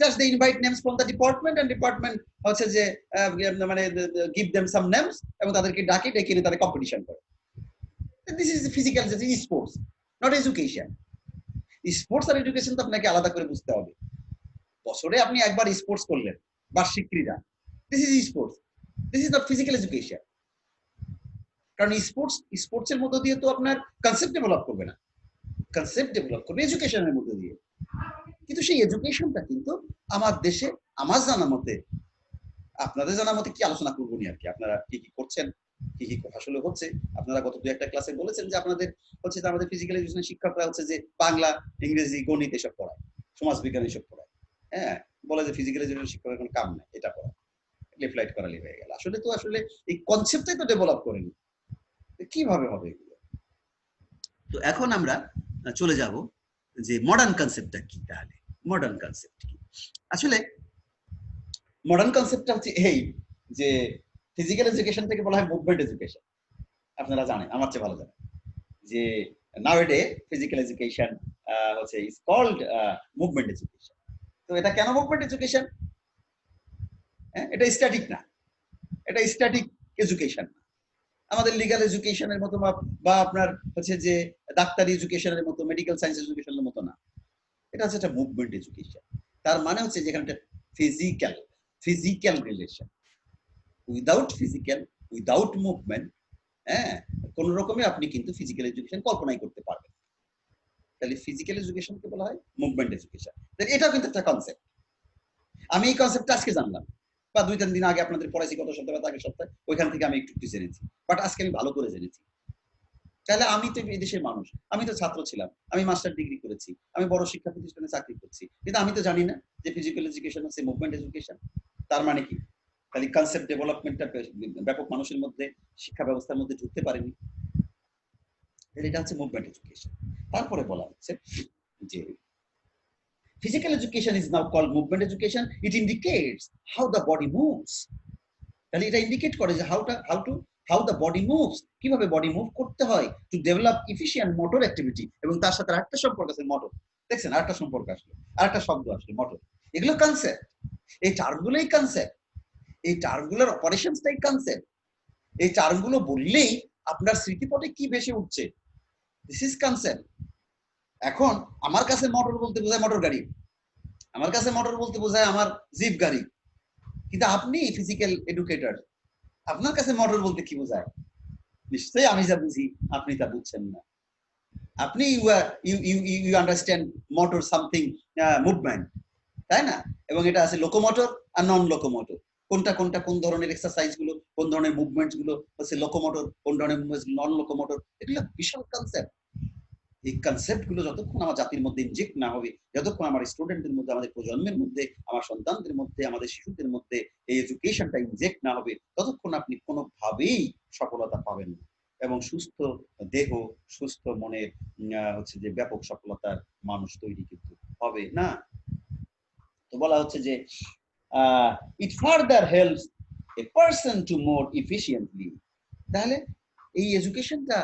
A: just they invite names from the department, and department হচ্ছে যে মানে গিভ দেম সাম নেমস এবং তাদেরকে ডাকে, ডেকে নিয়ে তাদের কম্পিটিশন করে। This is physical sports, not education. Sports আর এডুকেশন তো আপনাকে আলাদা করে বুঝতে হবে। বছরে আপনি একবার স্পোর্টস করলেন, বার্ষিক ক্রীড়া, this is sports, this is not physical education. কারণ স্পোর্টসের মধ্য দিয়ে তো আপনার কনসেপ্ট ডেভেলপ করবে না, কনসেপ্ট ডেভেলপ করবে এডুকেশনের মধ্য দিয়ে। কিন্তু সেই এডুকেশনটা কিন্তু আমার দেশে, আমার জানা মতে, আপনাদের জানা মতে কি আলোচনা করবো নি আর কি, আপনারা কি কি করছেন, কি কি আসলে হচ্ছে। আপনারা গত দু একটা ক্লাসে বলেছেন যে আপনাদের হচ্ছে যে আমাদের ফিজিক্যাল এডুকেশনের শিক্ষকরা হচ্ছে যে বাংলা, ইংরেজি, গণিত এসব পড়ায়, সমাজবিজ্ঞান এসব পড়ায়। হ্যাঁ, বলে যে ফিজিক্যাল এডুকেশন শিক্ষকের কোনো কাম নাই, এটা পড়া, লেফট রাইট করালি হয়ে গেল। আসলে তো আসলে এই কনসেপ্টটাই তো ডেভেলপ করেনি, কিভাবে হবে এগুলো? তো এখন আমরা চলে যাব যে মডার্ন কনসেপ্টটা কি। তাহলে মডার্ন কনসেপ্ট কি? আসলে মডার্ন কনসেপ্টটা হচ্ছে এই যে ফিজিক্যাল এডুকেশন থেকে বলা হয় মুভমেন্ট এডুকেশন। আপনারা জানেন, আমার চেয়ে ভালো জানেন যে নাওএডে ফিজিক্যাল এডুকেশন হচ্ছে ইজ কল্ড মুভমেন্ট এডুকেশন। তো এটা কেন মুভমেন্ট এডুকেশন? এটা স্ট্যাটিক না, এটা স্ট্যাটিক এডুকেশন না, আমাদের লিগ্যাল এডুকেশনের মতো বা আপনার হচ্ছে যে ডাক্তারি এডুকেশনের মতো, মেডিকেল সায়েন্স এডুকেশনের মতো না। এটা হচ্ছে একটা মুভমেন্ট এডুকেশন। তার মানে হচ্ছে যেখানে physical relation, without physical, without movement, হ্যাঁ, কোন রকমে আপনি কিন্তু ফিজিক্যাল এডুকেশন কল্পনাই করতে পারবেন। তাহলে ফিজিক্যাল এডুকেশনকে বলা হয় মুভমেন্ট এডুকেশন। এটাও কিন্তু একটা কনসেপ্ট। আমি এই কনসেপ্টটা আজকে জানলাম, বা 2-3 দিন আগে আপনাদের পড়াইছি, গত সপ্তাহে বা আগের সপ্তাহে, ওইখান থেকে আমি একটু জেনেছি, বাট আজকে আমি ভালো করে জেনেছি। তাহলে আমি তো এই দেশের মানুষ, আমি তো ছাত্র ছিলাম, আমি মাস্টার ডিগ্রি করেছি, আমি বড় শিক্ষা প্রতিষ্ঠানে চাকরি করছি, কিন্তু আমি তো জানি না যে ফিজিক্যাল এডুকেশন হচ্ছে মুভমেন্ট এডুকেশন। তার মানে কি? তাহলে কনসেপ্ট ডেভেলপমেন্টটা ব্যাপক মানুষের মধ্যে, শিক্ষা ব্যবস্থার মধ্যে ঢুকতে পারেনি। এটা হচ্ছে মুভমেন্ট এডুকেশন। তারপরে বলা হচ্ছে যে physical education is now called movement education. It indicates how the body moves. তাহলে এটা ইন্ডিকেট করে যে how the body moves, কিভাবে বডি মুভ করতে হয়, to develop efficient motor activity। এবং তার সাথে আরেকটা সম্পর্ক আছে, মোটর। দেখছেন, আরেকটা সম্পর্ক আসলো, আরেকটা শব্দ আসলো, মোটর। এগুলো কনসেপ্ট, এই টার্মগুলোই কনসেপ্ট, এই টার্মগুলোর অপারেশনসটাই কনসেপ্ট। এই টার্মগুলো বললেই আপনার স্মৃতিপটে কি ভেসে উঠছে, দিস ইজ কনসেপ্ট। এখন আমার কাছে মোটর বলতে বোঝায় মোটর গাড়ি, আমার কাছে মোটর বলতে বোঝায় আমার জিপ গাড়ি, কিন্তু আপনি ফিজিক্যাল এডুকেটর, আপনার কাছে মোটর বলতে কি বোঝায়? নিশ্চয়ই আমি যা বুঝি আপনি তা বুঝছেন না। আপনি you understand motor something movement, তাই না? এবং এটা আছে লোকোমোটর আর নন লোকোমোটর। কোনটা কোনটা, কোন ধরনের এক্সারসাইজ গুলো, কোন ধরনের মুভমেন্টস গুলো হচ্ছে লোকোমোটর, কোন ধরনের মুভমেন্টস নন লোকোমোটর, এগুলো বিশাল কনসেপ্ট। এই কনসেপ্ট গুলো যতক্ষণ আমার জাতির মধ্যে ইনজেক্ট না হবে, যতক্ষণ আমার স্টুডেন্টদের মধ্যে, আমাদের প্রজন্মের মধ্যে, আমার সন্তানদের মধ্যে, আমাদের শিশুদের মধ্যে এই এডুকেশনটা ইনজেক্ট না হবে, ততক্ষণ আপনি কোনোভাবেই সফলতা পাবেন না। এবং সুস্থ দেহ, সুস্থ মনের হচ্ছে যে ব্যাপক সফলতার মানুষ তৈরি কিন্তু হবে না। তো বলা হচ্ছে যে it further helps a person to more efficiently. তাহলে এই এডুকেশনটা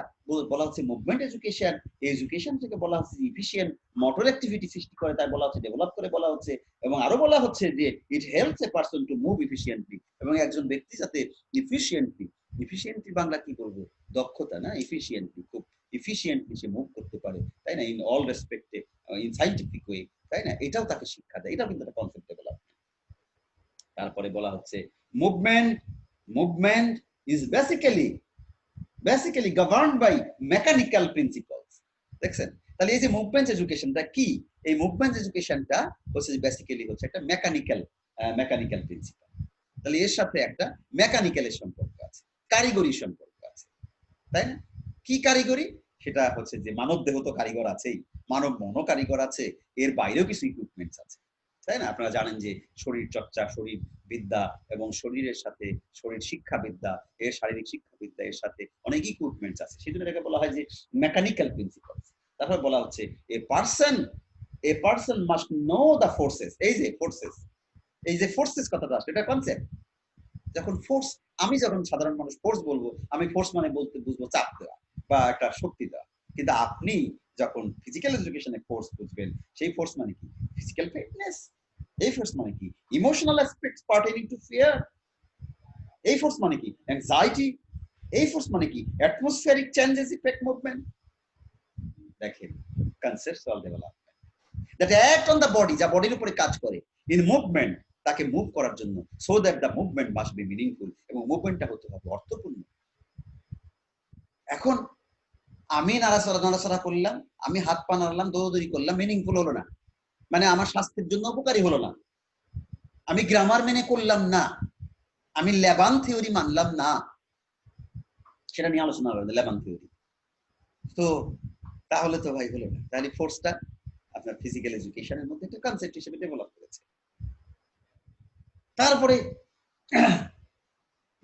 A: বলা হচ্ছে মুভমেন্ট এডুকেশন। এই এডুকেশন থেকে বলা হচ্ছে ইফিশিয়েন্ট মোটর অ্যাক্টিভিটি সৃষ্টি করে, তাই বলা হচ্ছে, ডেভেলপ করে বলা হচ্ছে। এবং আরো বলা হচ্ছে যে it helps a person to move efficiently, এবং একজন ব্যক্তি যাতে এফিশিয়েন্টলি বাংলা কি বলবো, দক্ষতা না, এফিশিয়েন্টলি, খুব এফিশিয়েন্টলি সে মুভ করতে পারে, তাই না, ইন অল রেসপেক্টে, ইন সাইন্টিফিক ওয়ে, তাই না, এটাও তাকে শিক্ষা দেয়। এটাও কিন্তু একটা কনসেপ্ট ডেভেলপমেন্ট। তারপরে বলা হচ্ছে movement is basically governed by mechanical principles. দেখছেন, তাহলে এই যে মুভমেন্ট এডুকেশনটা কি, এই মুভমেন্ট এডুকেশনটা হচ্ছে যে বেসিক্যালি হচ্ছে একটা মেকানিক্যাল প্রিন্সিপাল। তাহলে এর সাথে একটা মেকানিক্যালের সম্পর্ক আছে, কারিগরি সম্পর্ক আছে, তাই না? কি কারিগরি? সেটা হচ্ছে যে মানব দেহ তো কারিগর আছেই, মানব মনও কারিগর আছে, এর বাইরেও কিছু ইকুইপমেন্টস আছে, তাই না? আপনারা জানেন যে শরীর চর্চা, শরীর বিদ্যা এবং শরীরের সাথে শরীর শিক্ষাবিদ্যা, এর শারীরিক শিক্ষাবিদ্যা, এর সাথে অনেক ইকুইপমেন্টস আছে। সেজন্য এটাকে বলা হয় যে মেকানিক্যাল প্রিন্সিপালস। তারপর বলা হচ্ছে a person must know the forces. এই যে ফোর্সেস কথাটা আসছে, এটা কনসেপ্ট। যখন ফোর্স, আমি যখন সাধারণ মানুষ ফোর্স বলবো, আমি ফোর্স মানে বলতে বুঝবো চাপ দেওয়া বা একটা শক্তি দেওয়া। কিন্তু আপনি যখন ফিজিক্যাল এডুকেশনে ফোর্স বুঝবেন, সেই ফোর্স মানে কি? Physical fitness. এই ফোর্স মানে কি? Emotional aspects pertaining to fear. এই ফোর্স মানে কি? অ্যাংজাইটি। এই ফোর্স মানে কি? Atmospheric changes effect movement. দেখেন, conceptual development that act on the body, যা বডির উপরে কাজ করে ইন মুভমেন্ট, তাকে মুভ করার জন্য, so that the movement must be meaningful, এবং মুভমেন্টটা হতে হবে অর্থপূর্ণ। এখন আমি নাড়াচাড়া করলাম, আমি হাত পা নাড়লাম, দৌড়দৌড়ি করলাম, মিনিংফুল হলো না, মানে আমার স্বাস্থ্যের জন্য উপকারী হলো না। আমি গ্রামার মেনে করলাম না, আমি লেবান থিওরি মানলাম না, সেটা নিয়ে আলোচনা করবেন লেবান থিওরি। তো তাহলে তো ভাই হলো না। তাহলে ফোর্সটা আপনার ফিজিক্যাল এডুকেশনের মধ্যে একটা কনসেপ্ট হিসেবে ডেভেলপ করেছে। তারপরে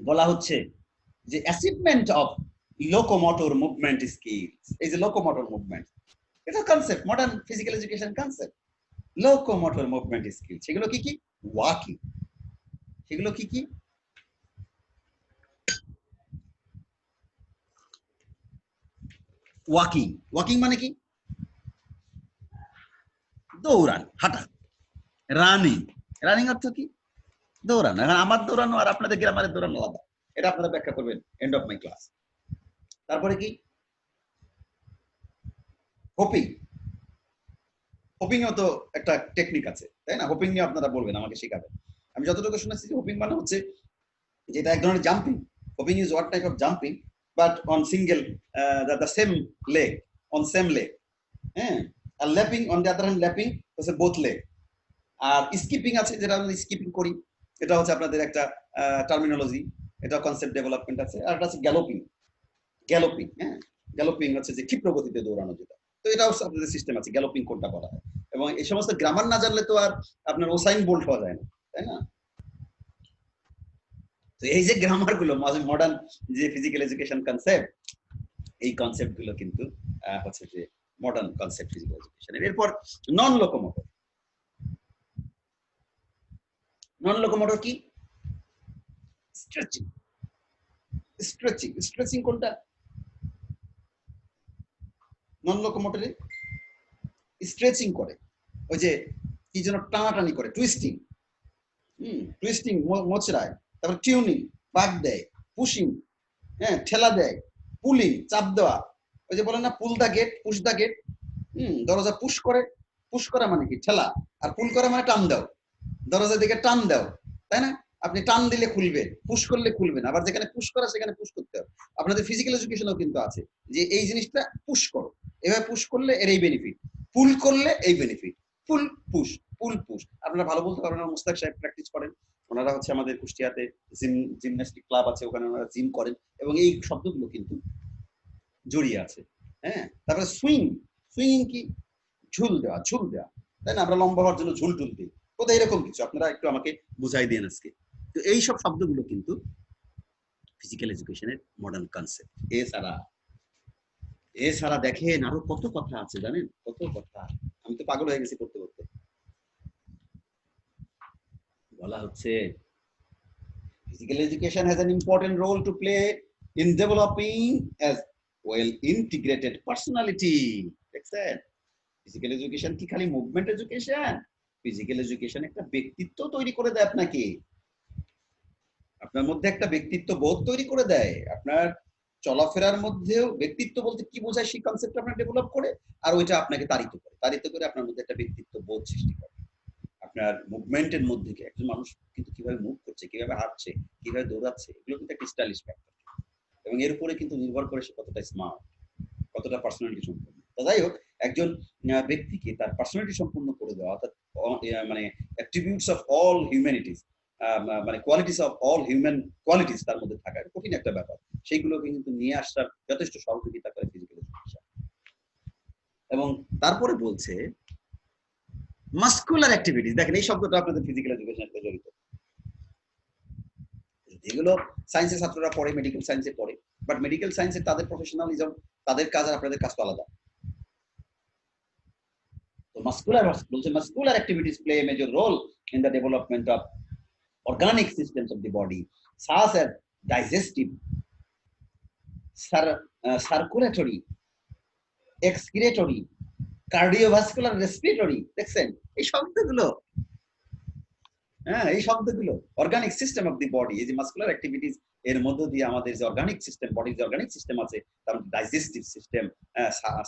A: বলা হচ্ছে যে achievement of locomotor movement skills. এই যে লোকোমোটর মুভমেন্ট, এটা concept, modern physical education concept. Locomotor movement skill, সেগুলো কি কি? ওয়াকিং। সেগুলো কি কি? ওয়াকিং। ওয়াকিং মানে কি? দৌড়ানো, হাঁটা। রানিং। রানিং অর্থ কি? দৌড়ানো। এখন আমার দৌড়ানো আর আপনাদের গ্রামারের দৌড়ানো আলাদা, এটা আপনারা ব্যাখ্যা করবেন এন্ড অফ মাই ক্লাস। তারপরে কি? হোপিং। হোপিং এও তো একটা টেকনিক আছে, তাই না? হোপিং নিয়ে আপনারা বলবেন, আমাকে শেখাবেন। আমি যতটুকু শুনেছি যে হোপিং মানে হচ্ছে যেটা এক ধরনের jumping. Hopping is what type of jumping but on single the same leg, on same leg. হ্যাঁ, আর leaping on the other hand, leaping হচ্ছে বোথ লেগ। আর স্কিপিং আছে, যেটা আমরা স্কিপিং করি, এটা হচ্ছে আপনাদের একটা টার্মিনোলজি, এটা কনসেপ্ট ডেভেলপমেন্ট আছে। আর এটা হচ্ছে গ্যালোপিং। গ্যালোপিং, হ্যাঁ, গ্যালোপিং হচ্ছে যে ক্ষিপ্র গতিতে দৌড়ানো যেটা। তো এটাও আপনাদের সিস্টেম আছে, গ্যালোপিং কোনটা বলা হয়। এবং এই সমস্ত গ্রামার না জানলে তো আর আপনার ওসাইন বোল্ট হওয়া যায় না, তাই না? তো এই যে গ্রামার গুলো, মডার্ন যে ফিজিক্যাল এডুকেশন কনসেপ্ট, এই কনসেপ্ট গুলো কিন্তু হচ্ছে যে মডার্ন কনসেপ্ট ফিজিক্যাল এডুকেশনের। এরপর নন লোকোমোটর। নন লোকোমোটর কি? স্ট্রেচিং। স্ট্রেচিং, স্ট্রেচিং কোনটা? নন লোকোমোটরে স্ট্রেচিং করে, ওই যে কি যেন টানাটানি করে, টুইস্টিং। টুইস্টিং, মোচড়ায়। তারপর টিউনিং, পাক দেয়। পুশিং, হ্যাঁ, ঠেলা দেয়। পুলিং, চাপ দেওয়া। ওই যে বলেন না, পুল দা গেট, পুশ দা গেট। দরজা পুশ করে। পুশ করা মানে কি? ঠেলা। আর পুল করা মানে টান দাও, দরজার দিকে টান দাও, তাই না? আপনি টান দিলে খুলবে, পুশ করলে খুলবে না। আবার যেখানে পুশ করা সেখানে পুশ করতে হবে। আপনাদের ফিজিক্যাল এডুকেশনেও কিন্তু আছে যে এই জিনিসটা পুশ করো, এভাবে পুশ করলে এর এই বেনিফিট, পুল করলে এই বেনিফিট। পুল পুশ, পুল পুশ। আপনারা ভালো বলতে পারবেন না, মুস্তাক সাহেব প্র্যাকটিস করেন, ওনারা হচ্ছে আমাদের কুষ্টিয়াতে জিমন্যাস্টিক ক্লাব আছে, ওখানে ওনারা জিম করেন, এবং এই শব্দগুলো কিন্তু জড়িয়ে আছে। হ্যাঁ, তারপরে সুইং। সুইং কি? ঝুল দেওয়া, ঝুল দেওয়া, তাই না? আমরা লম্বা হওয়ার জন্য ঝুল টুল দিই, কোথায় এরকম কিছু আপনারা একটু আমাকে বুঝাই দিন আজকে। তো এই সব শব্দগুলো কিন্তু ফিজিক্যাল এডুকেশনের মডার্ন কনসেপ্ট। এছাড়া দেখেন আরো কত কথা আছে, জানেন? কত কথা, আমি তো পাগল হয়ে গেছি পড়তে পড়তে। বলা হচ্ছে physical education has an important role to play in developing as well integrated personality. দেখছেন, ফিজিক্যাল এডুকেশন কি খালি মুভমেন্ট এডুকেশন? ফিজিক্যাল এডুকেশন একটা ব্যক্তিত্ব তৈরি করে দেয় আপনাকে, আপনার মধ্যে একটা ব্যক্তিত্ব বোধ তৈরি করে দেয়। আপনার চলাফেরার মধ্যেও ব্যক্তিত্ব বলতে কি বোঝায় সেই কনসেপ্ট আপনার ডেভেলপ করে, আর ওইটা আপনাকে তাড়িত করে আপনার মধ্যে একটা ব্যক্তিত্ব বোধ সৃষ্টি করে। আপনার মুভমেন্টের মধ্যে একজন মানুষ কিন্তু কিভাবে মুভ করছে, কিভাবে হাঁটছে, কিভাবে দৌড়াচ্ছে, এগুলো কিন্তু একটা স্টাইলিশ ফ্যাক্টর, এবং এর উপরে কিন্তু নির্ভর করে সে কতটা স্মার্ট, কতটা পার্সোনালিটি সম্পন্ন। তো যাই হোক, একজন ব্যক্তিকে তার পার্সোনালিটি সম্পন্ন করে দেওয়া, অর্থাৎ মানে অ্যাট্রিবিউটস অফ অল হিউম্যানিটিস, মানে qualities of all human qualities তার মধ্যে থাকা কঠিন একটা ব্যাপার। সেইগুলোকে কিন্তু নিয়ে আসার যথেষ্ট সহযোগিতা করে ফিজিক্যাল এডুকেশন। এবং তারপরে বলছে মাস্কুলার অ্যাক্টিভিটিস। দেখেন এই শব্দটা আপনাদের ফিজিক্যাল এডুকেশনের সাথে জড়িত। যেগুলো সায়েন্সের ছাত্ররা পড়ে, মেডিকেল সায়েন্সে পড়ে, বাট মেডিকেল সায়েন্সে তাদের প্রফেশনালিজম, তাদের কাজ আর আপনাদের কাজ তো আলাদা। তো মাস্কুলার বলছে muscular activities play a major role in the development of organic systems of the body, such as digestive, circulatory, excretory, cardiovascular, respiratory। দেখছেন এই শব্দগুলো? হ্যাঁ, এই শব্দগুলো organic system of the body, এই যে মাস্কুলার অ্যাক্টিভিটিস এর মধ্য দিয়ে আমাদের যে অর্গানিক সিস্টেম, বডির যে অর্গানিক সিস্টেম আছে, তার মধ্যে ডাইজেস্টিভ সিস্টেম,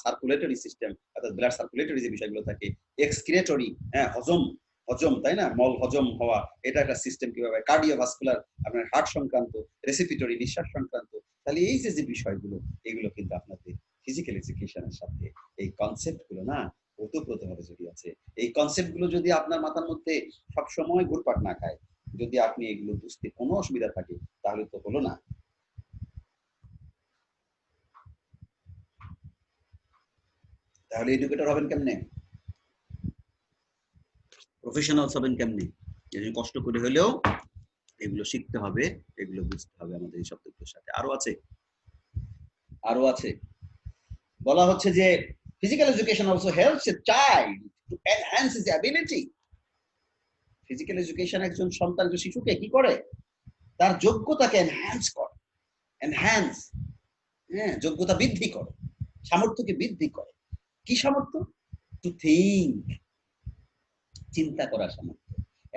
A: সার্কুলেটরি সিস্টেম অর্থাৎ ব্লাড সার্কুলেটরি যে বিষয়গুলো থাকে, এক্সক্রিয়েটরি, হজম হজম, তাই না, মল হজম হওয়া, এটা একটা সিস্টেম কিভাবে, কার্ডিওভাস্কুলার আপনার হার্ট সংক্রান্ত, রেসিপিটরি নিঃশ্বাস সংক্রান্ত। তাহলে এই যে বিষয়গুলো, এগুলো কিন্তু আপনাদের ফিজিক্যাল এডুকেশনের সাথে এই কনসেপ্টগুলো না ওতপ্রোতভাবে জড়িয়ে আছে। এই কনসেপ্টগুলো যদি আপনার মাথার মধ্যে সবসময় ঘুরপাক না খায়, যদি আপনি এগুলো বুঝতে কোনো অসুবিধা থাকে, তাহলে তো হলো না। তাহলে এডুকেটর হবেন কেমনে, প্রফেশনালস হবেন কেমনে? এই জন্য কষ্ট করে হলেও এগুলো শিখতে হবে, এগুলো বুঝতে হবে আমাদের এই শব্দগুলোর সাথে। আরো আছে বলা হচ্ছে যে physical education also helps a child to enhance his ability. Physical education একজন সন্তান, শিশুকে কি করে? তার যোগ্যতাকে এনহ্যান্স করে, এনহ্যান্স, হ্যাঁ, যোগ্যতা বৃদ্ধি করে, সামর্থ্যকে বৃদ্ধি করে। কি সামর্থ্য? টু থিঙ্ক, চিন্তা করার সামর্থ্য,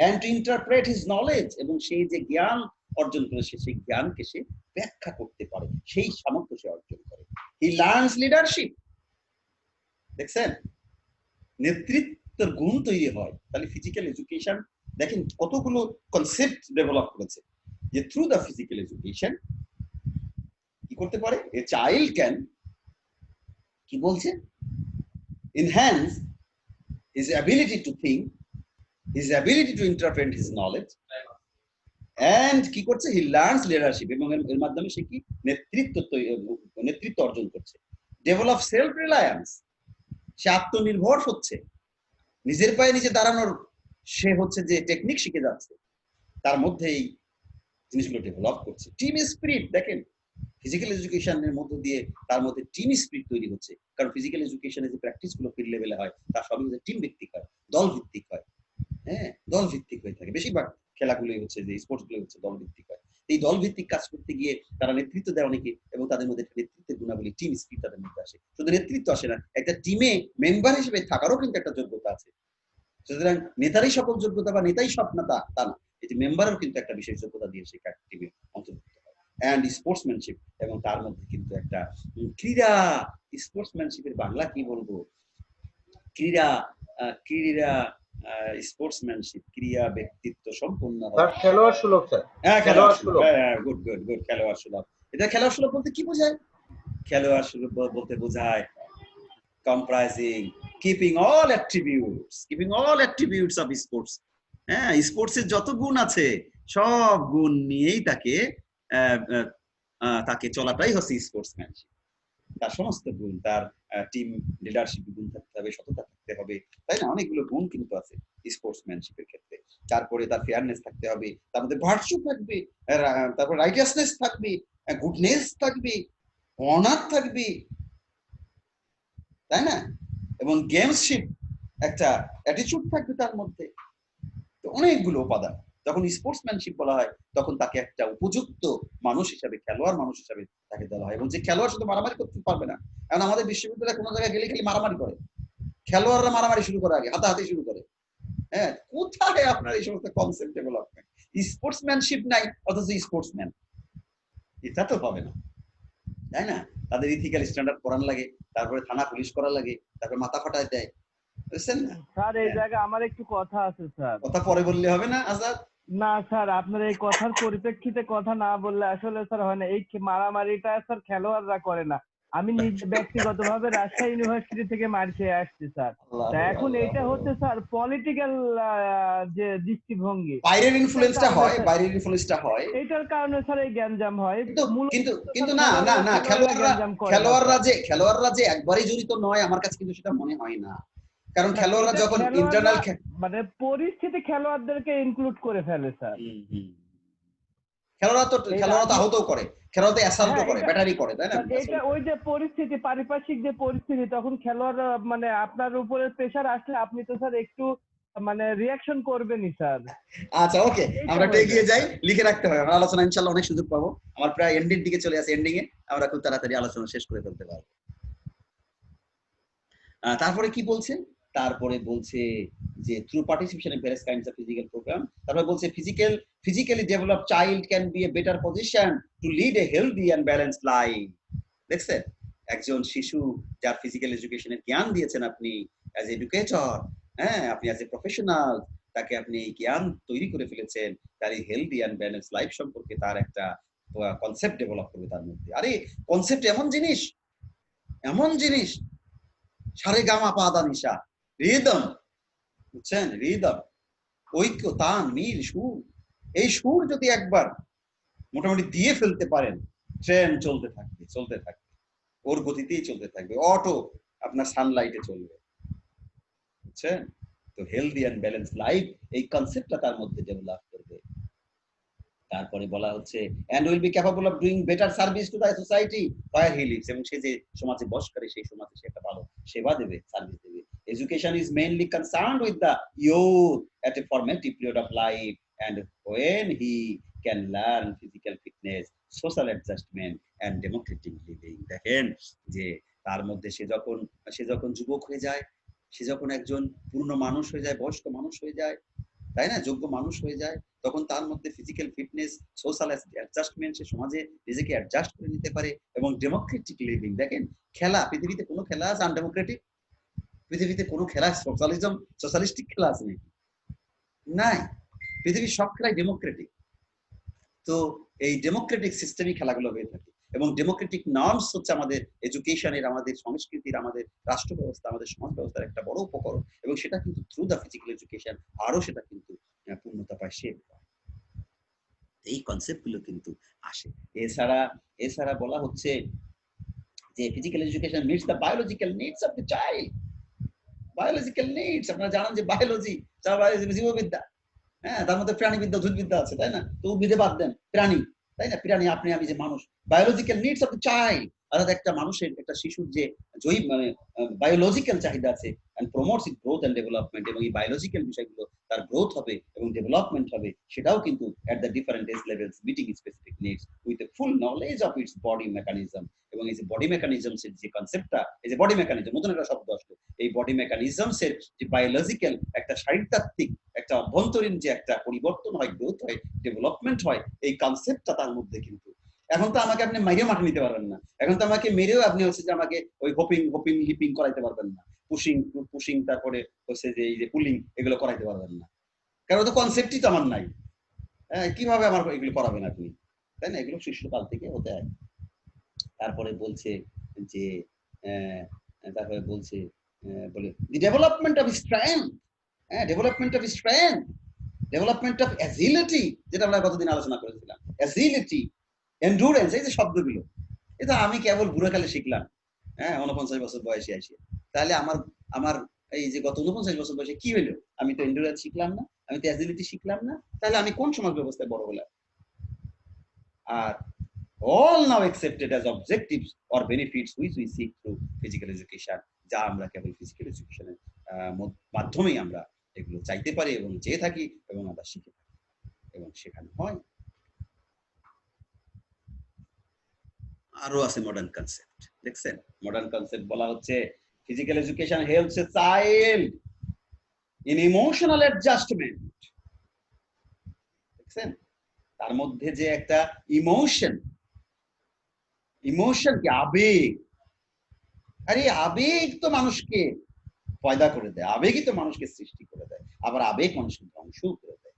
A: and to interpret his knowledge, এবং সেই যে জ্ঞান অর্জন করেছে সেই জ্ঞানকে সে ব্যাখ্যা করতে পারে, সেই সামর্থ্য সে অর্জন করে। He learns leadership। দেখছেন, নেতৃত্বের গুণ তৈরি হয়। তাহলে ফিজিক্যাল এডুকেশন দেখেন কতগুলো কনসেপ্ট ডেভেলপ করেছে, যে থ্রু দ্য ফিজিক্যাল এডুকেশন কি করতে পারে, এ চাইল্ড ক্যান, কি বলছে, enhance his ability to think, his ability to interpret his knowledge, and কি করছে, হি লার্নস লিডারশিপ, এবং এর মাধ্যমে সে কি নেতৃত্ব অর্জন করছে। ডেভেলপ সেলফ রিলায়েন্স, সে আত্মনির্ভর হচ্ছে, নিজের পায়ে নিজে দাঁড়ানোর সে হচ্ছে যে টেকনিক শিখে যাচ্ছে, তার মধ্যে এই জিনিসগুলো ডেভেলপ করছে। টিম স্পিরিট, দেখেন ফিজিক্যাল এডুকেশনের মধ্য দিয়ে তার মধ্যে টিম স্পিরিট তৈরি হচ্ছে, কারণ ফিজিক্যাল এডুকেশনে যে প্র্যাকটিস গুলো ফিল্ড লেভেলে হয়, তার সবই হচ্ছে টিম ভিত্তিক হয়, দল ভিত্তিক হয়। হ্যাঁ, দল ভিত্তিক হয়ে থাকে, বেশিরভাগ খেলাগুলোই হচ্ছে যে স্পোর্টস গুলো হচ্ছে দল ভিত্তিক হয়। এই দল ভিত্তিক কাজ করতে গিয়ে তারা নেতৃত্ব দেয় অনেকে, এবং তাদের মধ্যে নেতৃত্বের গুণাবলী, টিম স্পিরিট তাদের মধ্যে আসে। শুধু নেতৃত্ব আসে না, একটা টিমে মেম্বার হিসেবে থাকারও কিন্তু একটা যোগ্যতা আছে। সুতরাং নেতারই সকল যোগ্যতা বা নেতাই সব না, তা না, এটি মেম্বারেরও কিন্তু একটা বিশেষ যোগ্যতা দিয়ে সেই টিমে অন্তর্ভুক্ত হয়। এন্ড স্পোর্টসম্যানশিপ, এবং তার মধ্যে কিন্তু একটা ক্রীড়া, স্পোর্টসম্যানশিপের বাংলা কি বলবো, ক্রীড়া, ক্রীড়া, স্পোর্টসম্যানশিপ, ক্রিয়া ব্যক্তিত্ব সম্পন্ন হয়।
C: খেলোয়াড় সুলভ স্যার।
A: হ্যাঁ, খেলোয়াড় সুলভ, হ্যাঁ, গুড গুড গুড, খেলোয়াড় সুলভ। এটা খেলোয়াড় সুলভ বলতে কি বোঝায়? খেলোয়াড় সুলভ বলতে বোঝায় comprising keeping all attributes of sports। হ্যাঁ, স্পোর্টসের যত গুণ আছে সব গুণ নিয়েই তাকে চলাটাই হচ্ছে স্পোর্টসম্যানশিপ। তার সমস্ত গুণ, তার টিম লিডারশিপ গুণ থাকতে হবে, সততা থাকতে হবে, তাই না, অনেকগুলো গুণ কিন্তু আছে স্পোর্টসম্যানশিপের ক্ষেত্রে। তারপরে তার ফেয়ারনেস থাকতে হবে, তার মধ্যে ভার্চু থাকবে, তারপর রাইটিয়াসনেস থাকবে, গুডনেস থাকবে, অনার থাকবে, তাই না, এবং গেমসশিপ, একটা অ্যাটিটিউড থাকবে তার মধ্যে। তো অনেকগুলো উপাদান। যখন স্পোর্টসম্যানশিপ বলা হয়, তখন তাকে একটা উপযুক্ত মানুষ হিসাবে, খেলোয়াড় মানুষ হিসাবে তাকে দেওয়া হয়। এবং যে খেলোয়াড় শুধু মারামারি করতে পারবে না, কারণ আমাদের বিশ্ববিদ্যালয়ে কোনো জায়গায় গেলে খালি মারামারি করে, খেলোয়াড়রা মারামারি শুরু করে, আগে হাতাহাতি শুরু করে। হ্যাঁ, কোথায় আপনার এই সমস্ত কনসেপ্ট ডেভেলপমেন্ট? স্পোর্টসম্যানশিপ নাই অথচ স্পোর্টসম্যান, এটা তো হবে না, তাই না? তাদের ইথিক্যাল স্ট্যান্ডার্ড পড়ান লাগে, তারপরে থানা পুলিশ করা লাগে, তারপরে মাথা ফাটায় দেয়, বুঝছেন না?
D: স্যার এই জায়গায় আমার একটু কথা আছে স্যার।
A: কথা পরে বললে হবে না আজাদ?
D: না স্যার, আপনার এই কথার পরিপ্রেক্ষিতে কথা না বললে আসলে স্যার হয় না। এই মারামারিটা স্যার খেলোয়াড়রা করে না, আমি নিজে ব্যক্তিগতভাবে রাজশাহী ইউনিভার্সিটি থেকে মার খেয়ে আসছি স্যার।
A: আল্লাহ
D: তা এখন
A: আল্লাহ।
D: এটা হচ্ছে স্যার পলিটিক্যাল যে দৃষ্টিভঙ্গি,
A: বাইরের
D: এটার
A: ইনফ্লুয়েন্সটা
D: কারণে
A: হয়,
D: স্যার,
A: বাইরের ইনফ্লুয়েন্সটা হয়।
D: এইটার কারণে স্যার এই গ্যাঞ্জাম হয়।
A: কিন্তু
D: মূলত
A: কিন্তু কিন্তু
D: স্যার
A: না না না
D: খেলোয়াড়রা
A: খেলোয়াড়রা
D: গ্যাঞ্জাম করে না
A: খেলোয়াড়রা
D: স্যার।
A: যে খেলোয়াড়রা যে একবারই জড়িত নয়, আমার কাছে কিন্তু সেটা মনে হয় না। কারণ
D: না,
A: খেলোয়াড়রা
D: এটা
A: যখন
D: খেলোয়াড়রা
A: ইন্টারনাল
D: মানে পরিস্থিতি খেলোয়াড়দেরকে ইনক্লুড করে ফেলে স্যার। এই
A: খেলোয়াড়রা তো আহতও করে, খেলোয়াড়রা তো
D: হ্যাঁ,
A: অ্যাসাল্টও করে,
D: এটা
A: ব্যাটারি করে, তাই না?
D: স্যার, এটা
A: assault
D: ওই
A: করে।
D: যে পরিস্থিতি, পারিপার্শ্বিক যে পরিস্থিতি, তখন খেলোয়াড়রা মানে আপনার উপরে প্রেশার আসলে আপনি তো স্যার একটু মানে রিয়াকশন করবেনই স্যার।
A: আচ্ছা, ওকে,
D: এইটা
A: আমরা একটু
D: হয়ে
A: এগিয়ে
D: যায়
A: যাই,
D: স্যার।
A: লিখে রাখতে হবে, আমরা আলোচনা ইনশাল্লাহ অনেক সুযোগ পাবো। আমার প্রায় এন্ডের দিকে চলে আসে, এন্ডিং এ আমরা খুব তাড়াতাড়ি আলোচনা শেষ করে ফেলতে পারবো। তারপরে কি বলছে? তারপরে বলছে যে through participation in various kinds of physical program, তারপরে বলছে physically develop child can be a better position to lead a healthy and balanced life. দেখছেন, একজন শিশু যার ফিজিক্যাল এডুকেশনের জ্ঞান দিয়েছেন আপনি অ্যাজ এডুকেটর, হ্যাঁ, আপনি অ্যাজ এ প্রফেশনাল, তাকে আপনি এই জ্ঞান তৈরি করে ফেলেছেন, তার এই হেলদি অ্যান্ড ব্যালেন্স লাইফ সম্পর্কে তার একটা কনসেপ্ট ডেভেলপ করবে তার মধ্যে। আরে কনসেপ্ট এমন জিনিস, এমন জিনিস, সারে গামা পাদা নিশা, রিদম, বুঝছেন? রিদম, ঐক্য, তান, মিল, সুর, এই সুর যদি একবার মোটামুটি দিয়ে ফেলতে পারেন, ট্রেন চলতে থাকবে, চলতে থাকবে, ওর গতিতেই চলতে থাকবে, অটো আপনার সানলাইটে চলবে, বুঝছেন? তো হেলদি অ্যান্ড ব্যালেন্স লাইফ, এই কনসেপ্টটা তার মধ্যে ডেভেলপ করবে। তারপরে বলা হচ্ছে and will be capable of doing better service to the society where he lives, এবং সে যে সমাজে বস করে সেই সমাজে সে একটা ভালো সেবা দেবে, সার্ভিস দেবে। Education is mainly concerned with the youth at a formative period of life, and when he can learn physical fitness, social adjustment and democratic living. দেখেন যে তার মধ্যে সে যখন যুবক হয়ে যায়, সে যখন একজন পূর্ণ মানুষ হয়ে যায়, বয়স্ক মানুষ হয়ে যায়, তাই না, যোগ্য মানুষ হয়ে যায়, তখন তার মধ্যে ফিজিক্যাল ফিটনেস, সোশ্যাল অ্যাডজাস্টমেন্ট, সে সমাজে নিজেকে অ্যাডজাস্ট করে নিতে পারে, এবং ডেমোক্রেটিক লিভিং। দেখেন, খেলা, পৃথিবীতে কোনো খেলা আছে আনডেমোক্রেটিক? পৃথিবীতে কোনো খেলা সোশ্যালিস্টিক খেলা আছে নাকি? নাই, পৃথিবীর সব খেলাই ডেমোক্রেটিক। তো এই ডেমোক্রেটিক সিস্টেমই খেলাগুলো হয়ে থাকে, এবং ডেমোক্রেটিক নর্মস হচ্ছে আমাদের এডুকেশনের, আমাদের সংস্কৃতির, আমাদের রাষ্ট্র ব্যবস্থা, আমাদের সমাজ ব্যবস্থার একটা বড় উপকরণ, এবং সেটা কিন্তু থ্রু দ্য ফিজিক্যাল এডুকেশন আরো সেটা কিন্তু পূর্ণতা পায়, শেপ পায়। এই কনসেপ্ট গুলো কিন্তু আসে। এছাড়া বলা হচ্ছে যে physical education meets the biological needs of the child. Biological needs, আপনারা জানেন যে বায়োলজি, জীববিদ্যা, হ্যাঁ, তার মধ্যে প্রাণীবিদ্যা, উদ্ভিদবিদ্যা আছে, তাই না? তো উদ্ভিদে বাদ দেন, প্রাণী, তাই না? প্রাণী, আপনি আমি যে মানুষ, biological needs of the child, অর্থাৎ একটা মানুষের, একটা শিশুর যে জৈব মানে বায়োলজিক্যাল চাহিদা আছে, and promotes it growth and development, এবং এই বায়োলজিক্যাল বিষয়গুলো তার গ্রোথ হবে এবং ডেভেলপমেন্ট হবে, সেটাও কিন্তু at the different age levels meeting specific needs with a full knowledge of its body mechanism. এবং এই যে বডি মেকানিজমস এর যে কনসেপ্টটা, এই যে বডি মেকানিজম, নতুন একটা শব্দ আসলো, এই বডি মেকানিজমস এর যে বায়োলজিক্যাল একটা শারীরতাত্ত্বিক একটা অভ্যন্তরীণ যে একটা পরিবর্তন হয়, গ্রোথ হয়, ডেভেলপমেন্ট হয়, এই কনসেপ্টটা তার মধ্যে কিন্তু। এখন তো আমাকে আপনি মেরে মাঠে নিতে পারবেন না, এখন তো আমাকে মেরেও আপনি হচ্ছে যে আমাকে ওই হোপিং লিপিং করাইতে পারবেন না, পুশিং তারপরে হচ্ছে যে এই যে পুলিং, এগুলো করাইতে পারবেন না, কারণ তো কনসেপ্টই তো আমার নাই। কিভাবে আমার এগুলো করাবেন আপনি, তাই না? এগুলো শিশুকাল থেকে হতে হয়। তারপরে বলছে যে তারপরে বলছে বলে দি development of strength, development of strength, development of agility, যেটা আমরা গতদিন আলোচনা করেছিলাম, অ্যাজিলিটি, এন্ডুরেন্স, এই যে শব্দগুলো, এটা আমি কেবল বুড়োকালে শিখলাম, 49 বছর বয়সে আসি। তাহলে আমার এই যে গত 49 বছর বয়সে কি হইলো? আমি তো এন্ডুরেন্স শিখলাম না, আমি তো অ্যাজিলিটি শিখলাম না, তাহলে আমি কোন সমাজ ব্যবস্থায় বড় হলাম? আর all now accepted as objectives or benefits which we seek through physical education, যা আমরা কেবল ফিজিক্যাল এডুকেশনের মাধ্যমেই আমরা এগুলো চাইতে পারি এবং চেয়ে থাকি এবং আমরা শিখে থাকি এবং শেখানো হয়। আরো আছে মডার্ন কনসেপ্ট, দেখছেন? মডার্ন কনসেপ্ট বলা হচ্ছে physical education helps a child in emotional adjustment. দেখছেন, তার মধ্যে যে একটা ইমোশন কি, আবেগ, আরে আবেগ তো মানুষকে পয়দা করে দেয়, আবেগই তো মানুষকে সৃষ্টি করে দেয়, আবার আবেগ মানুষকে ধ্বংস করে দেয়।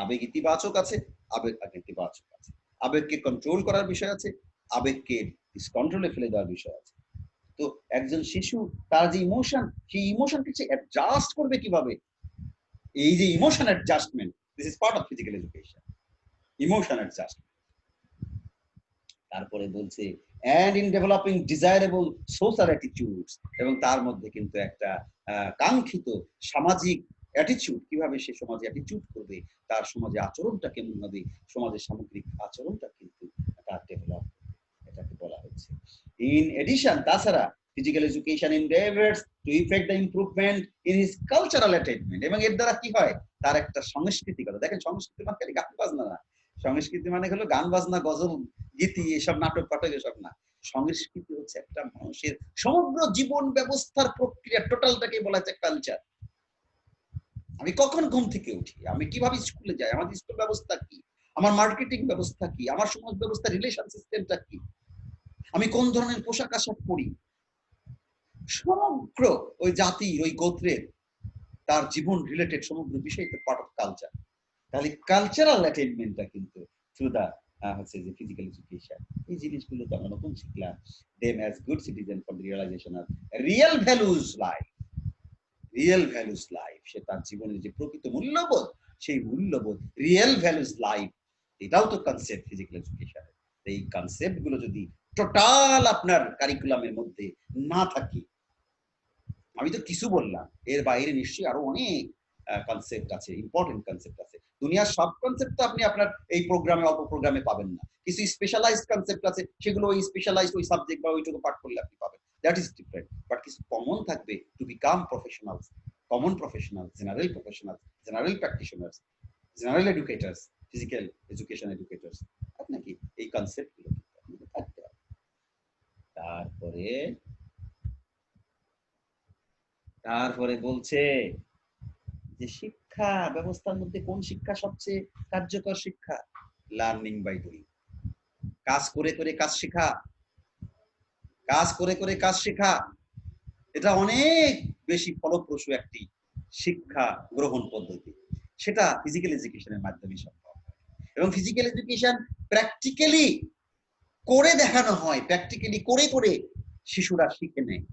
A: আবেগ ইতিবাচক আছে, আবেগ নেতিবাচক আছে, আবেগকে কন্ট্রোল করার বিষয় আছে, আবেগকে কন্ট্রোলে ফেলে দেওয়ার বিষয় আছে। তো একজন শিশু তার যে ইমোশন, সেই ইমোশনকে সে অ্যাডজাস্ট করবে কিভাবে, এই যে emotion adjustment, this is part of physical education, emotion adjustment. তারপরে বলছে and in developing desirable social attitudes, এবং তার মধ্যে কিন্তু একটা কাঙ্ক্ষিত সামাজিক অ্যাটিটিউড, কিভাবে সে সমাজে অ্যাটিটিউড করবে, তার সমাজে আচরণটা কেমন হবে, সমাজের সামগ্রিক আচরণটা কিন্তু তার ডেভেলপ, এটাকে বলা হচ্ছে। ইন এডিশন, তাছাড়া physical education endeavors to effect the improvement in his cultural attainment, এবং এর দ্বারা কি হয়, তার একটা সংস্কৃতিগত, দেখেন সংস্কৃতি মানে খালি গান বাজনা না, সংস্কৃতি মানে হলো গান বাজনা, গজল, গীতি, এসব নাটক পাঠক এসব না। সংস্কৃতি হচ্ছে একটা মানুষের সমগ্র জীবন ব্যবস্থার প্রক্রিয়া, টোটালটাকে বলা হচ্ছে কালচার। আমি কখন ঘুম থেকে উঠি, আমি কিভাবে স্কুলে যাই, আমাদের স্কুল ব্যবস্থা কি, আমার মার্কেটিং ব্যবস্থা কি, আমার সমাজ ব্যবস্থা রিলেশন সিস্টেমটা কি, আমি কোন ধরনের পোশাক আশাক পরি, সমগ্র ওই জাতির, ওই গোত্রের তার জীবন রিলেটেড সমগ্র বিষয়টা পার্ট অফ কালচার। তাহলে কালচারাল অ্যাটেইনমেন্টটা কিন্তু থ্রু দা হচ্ছে যে ফিজিক্যাল এডুকেশন, এই জিনিসগুলো তো আমরা নতুন শিখলাম। Them as good citizen for the realization of real values life, real values life, সে তার জীবনের যে প্রকৃত মূল্যবোধ, সেই মূল্যবোধ রিয়েল ভ্যালুজ লাইফ, এটাও তো কনসেপ্ট ফিজিক্যাল এডুকেশন। এই কনসেপ্ট গুলো যদি টোটাল আপনার কারিকুলামের মধ্যে না থাকে, আমি তো কিছু বললাম, এর বাইরে নিশ্চয়ই আরো অনেক কনসেপ্ট আছে, ইম্পর্টেন্ট কনসেপ্ট আছে। দুনিয়ার সব কনসেপ্ট তো আপনি আপনার এই প্রোগ্রামে, অল্প প্রোগ্রামে পাবেন না। কিছু স্পেশালাইজড কনসেপ্ট আছে, সেগুলো ওই স্পেশালাইজড ওই সাবজেক্ট বা ওইটুকু পাঠ করলে আপনি পাবেন, দ্যাট ইজ ডিফারেন্ট। বাট কিছু কমন থাকবে to become professionals, common professional, general professional, general practitioners, general educators, physical education educators, আপনাকে এই কনসেপ্ট গুলো থাকতে হবে। তারপরে বলছে যে শিক্ষা ব্যবস্থার মধ্যে কোন শিক্ষা সবচেয়ে কার্যকর শিক্ষা, লার্নিং বাই ডুইং, কাজ করে করে কাজ শেখা, কাজ করে করে কাজ শেখা, এটা অনেক বেশি ফলপ্রসূ একটি শিক্ষা গ্রহণ পদ্ধতি, সেটা ফিজিক্যাল এডুকেশনের মাধ্যমে সম্ভব। এবং ফিজিক্যাল এডুকেশন প্র্যাকটিক্যালি করে দেখানো হয়, প্র্যাকটিক্যালি করে করে শিশুরা শিখে নেয়।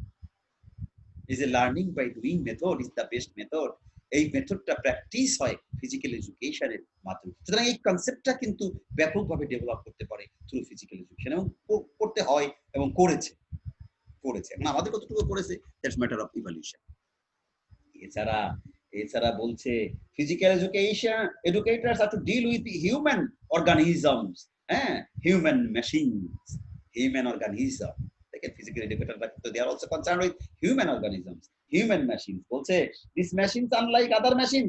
A: is a learning by doing method is the best method, এই মেথডটা প্র্যাকটিস হয় ফিজিক্যাল এডুকেশনের মাধ্যমে। সুতরাং এই কনসেপ্টটা কিন্তু ব্যাপকভাবে ডেভেলপ করতে পারে থ্রু ফিজিক্যাল এডুকেশন, এবং করতে হয় এবং করেছে। এখন আমাদের কতটুকু করেছে, দ্যাটস ম্যাটার অফ ইভলিউশন। এছাড়া বলছে physical education educators are to deal with human organisms, হ্যাঁ, হিউম্যান মেশিনস, হিউম্যান অর্গানিজম। দেখেন ফিজিক্যাল এডুকেটররা কিন্তু they are also concerned with human organisms, human machines. বলছে this machines unlike other machine,